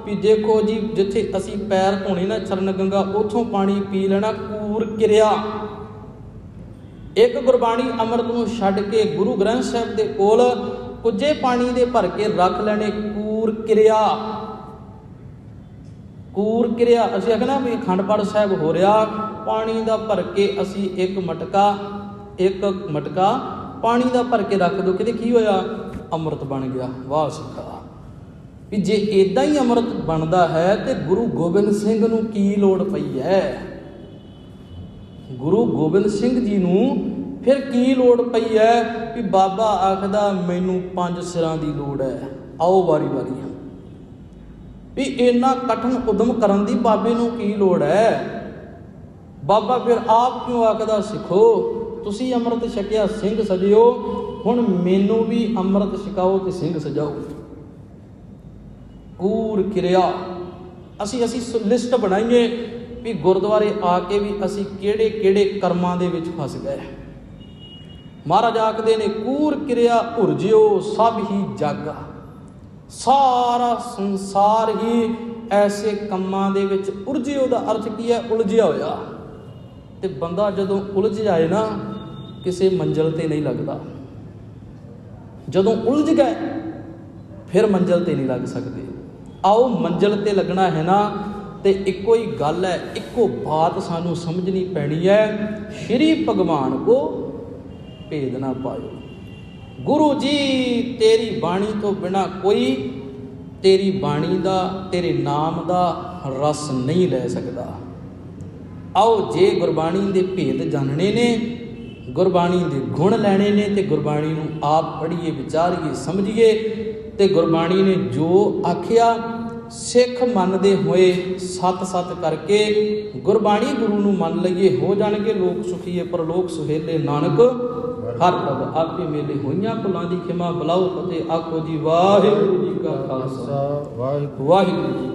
ਵੀ ਦੇਖੋ ਜੀ, ਜਿੱਥੇ ਅਸੀਂ ਪੈਰ ਧੋਣੇ ਨਾ ਚਰਨ ਗੰਗਾ, ਉੱਥੋਂ ਪਾਣੀ ਪੀ ਲੈਣਾ। ਕੂਰ ਕਿਰਿਆ। ਇੱਕ ਗੁਰਬਾਣੀ ਅੰਮ੍ਰਿਤ ਨੂੰ ਛੱਡ ਕੇ ਗੁਰੂ ਗ੍ਰੰਥ ਸਾਹਿਬ ਦੇ ਕੋਲ ਕੁੱਜੇ ਪਾਣੀ ਦੇ ਭਰ ਕੇ ਰੱਖ ਲੈਣੇ। ਕੂਰ ਕਿਰਿਆ। ਕੂਰ ਕਿਰਿਆ। ਅਸੀਂ ਆਖਣਾ ਵੀ ਅਖੰਡ ਪਾਠ ਸਾਹਿਬ ਹੋ ਰਿਹਾ, ਪਾਣੀ ਦਾ ਭਰ ਕੇ ਅਸੀਂ ਇੱਕ ਮਟਕਾ ਪਾਣੀ ਦਾ ਭਰ ਕੇ ਰੱਖ ਦਿਓ, ਕਿਤੇ ਕੀ ਹੋਇਆ? ਅੰਮ੍ਰਿਤ ਬਣ ਗਿਆ। ਵਾਹ ਸਿੱਖਾ। ਵੀ ਜੇ ਇਦਾਂ ਹੀ ਅੰਮ੍ਰਿਤ ਬਣਦਾ ਹੈ ਤੇ ਗੁਰੂ ਗੋਬਿੰਦ ਸਿੰਘ ਨੂੰ ਕੀ ਲੋੜ ਪਈ ਹੈ? ਗੁਰੂ ਗੋਬਿੰਦ ਸਿੰਘ ਜੀ ਨੂੰ ਫਿਰ ਕੀ ਲੋੜ ਪਈ ਹੈ ਵੀ ਬਾਬਾ ਆਖਦਾ ਮੈਨੂੰ 5 ਸਿਰਾਂ ਦੀ ਲੋੜ ਹੈ, ਆਓ ਵਾਰੀ ਵਾਰੀ। ਵੀ ਇੰਨਾ ਕਠਿਨ ਉਦਮ ਕਰਨ ਦੀ ਬਾਬੇ ਨੂੰ ਕੀ ਲੋੜ ਹੈ? ਬਾਬਾ ਫਿਰ ਆਪ ਕਿਉਂ ਆਖਦਾ ਸਿੱਖੋ, ਤੁਸੀਂ ਅੰਮ੍ਰਿਤ ਛਕਿਆ, ਸਿੰਘ ਸਜਿਓ, ਹੁਣ ਮੈਨੂੰ ਵੀ ਅੰਮ੍ਰਿਤ ਛਕਾਓ ਤੇ ਸਿੰਘ ਸਜਾਓ। ਕੂਰ ਕਿਰਿਆ। ਅਸੀਂ ਲਿਸਟ ਬਣਾਈਏ ਵੀ ਗੁਰਦੁਆਰੇ ਆ ਕੇ ਵੀ ਅਸੀਂ ਕਿਹੜੇ ਕਿਹੜੇ ਕਰਮਾਂ ਦੇ ਵਿੱਚ ਫਸ ਗਏ। ਮਹਾਰਾਜ ਆਖਦੇ ਨੇ ਕੂਰ ਕਿਰਿਆ ਉਰਜਿਓ ਸਭ ਹੀ ਜਗ। ਸਾਰਾ ਸੰਸਾਰ ਹੀ ਐਸੇ ਕੰਮਾਂ ਦੇ ਵਿੱਚ ਉਰਜਿਓ ਦਾ ਅਰਥ ਕੀ ਹੈ? ਉਲਝਿਆ ਹੋਇਆ। ਤੇ ਬੰਦਾ ਜਦੋਂ ਉਲਝ ਜਾਏ ਨਾ, ਕਿਸੇ ਮੰਜ਼ਿਲ ਤੇ ਨਹੀਂ ਲੱਗਦਾ। ਜਦੋਂ ਉਲਝ ਗਏ ਫਿਰ ਮੰਜ਼ਿਲ ਤੇ ਨਹੀਂ ਲੱਗ ਸਕਦੇ। ਆਓ ਮੰਜ਼ਿਲ ਤੇ ਲੱਗਣਾ ਹੈ ਨਾ, ਤੇ ਇੱਕੋ ਹੀ ਗੱਲ ਹੈ, ਇੱਕੋ ਬਾਤ ਸਾਨੂੰ ਸਮਝਣੀ ਪੈਣੀ ਹੈ। ਸ਼੍ਰੀ ਭਗਵਾਨ ਕੋ ਭੇਦ ਨਾ ਪਾਇਓ। ਗੁਰੂ ਜੀ ਤੇਰੀ ਬਾਣੀ ਤੋਂ ਬਿਨਾਂ ਕੋਈ ਤੇਰੀ ਬਾਣੀ ਦਾ, ਤੇਰੇ ਨਾਮ ਦਾ ਰਸ ਨਹੀਂ ਲੈ ਸਕਦਾ। ਆਓ ਜੇ ਗੁਰਬਾਣੀ ਦੇ ਭੇਦ ਜਾਣਨੇ ਨੇ, ਗੁਰਬਾਣੀ ਦੇ ਗੁਣ ਲੈਣੇ ਨੇ, ਤੇ ਗੁਰਬਾਣੀ ਨੂੰ ਆਪ ਪੜ੍ਹੀਏ, ਵਿਚਾਰੀਏ, ਸਮਝੀਏ, ਤੇ ਗੁਰਬਾਣੀ ਨੇ ਜੋ ਆਖਿਆ ਸਿੱਖ ਮੰਨਦੇ ਹੋਏ ਸਤ ਕਰਕੇ ਗੁਰਬਾਣੀ ਗੁਰੂ ਨੂੰ ਮੰਨ ਲਈਏ। ਹੋ ਜਾਣਗੇ ਲੋਕ ਸੁਖੀਏ ਪਰਲੋਕ ਸੁਹੇਲੇ, ਨਾਨਕ ਹਰ ਪਦ ਆਪੇ ਮੇਲੇ। ਹੋਈਆਂ ਭੁੱਲਾਂ ਦੀ ਖਿਮਾ, ਬੁਲਾਓ ਫਤਿਹ, ਆਖੋ ਜੀ ਵਾਹਿਗੁਰੂ ਜੀ ਕਾ ਖਾਲਸਾ, ਵਾਹਿਗੁਰੂ ਜੀ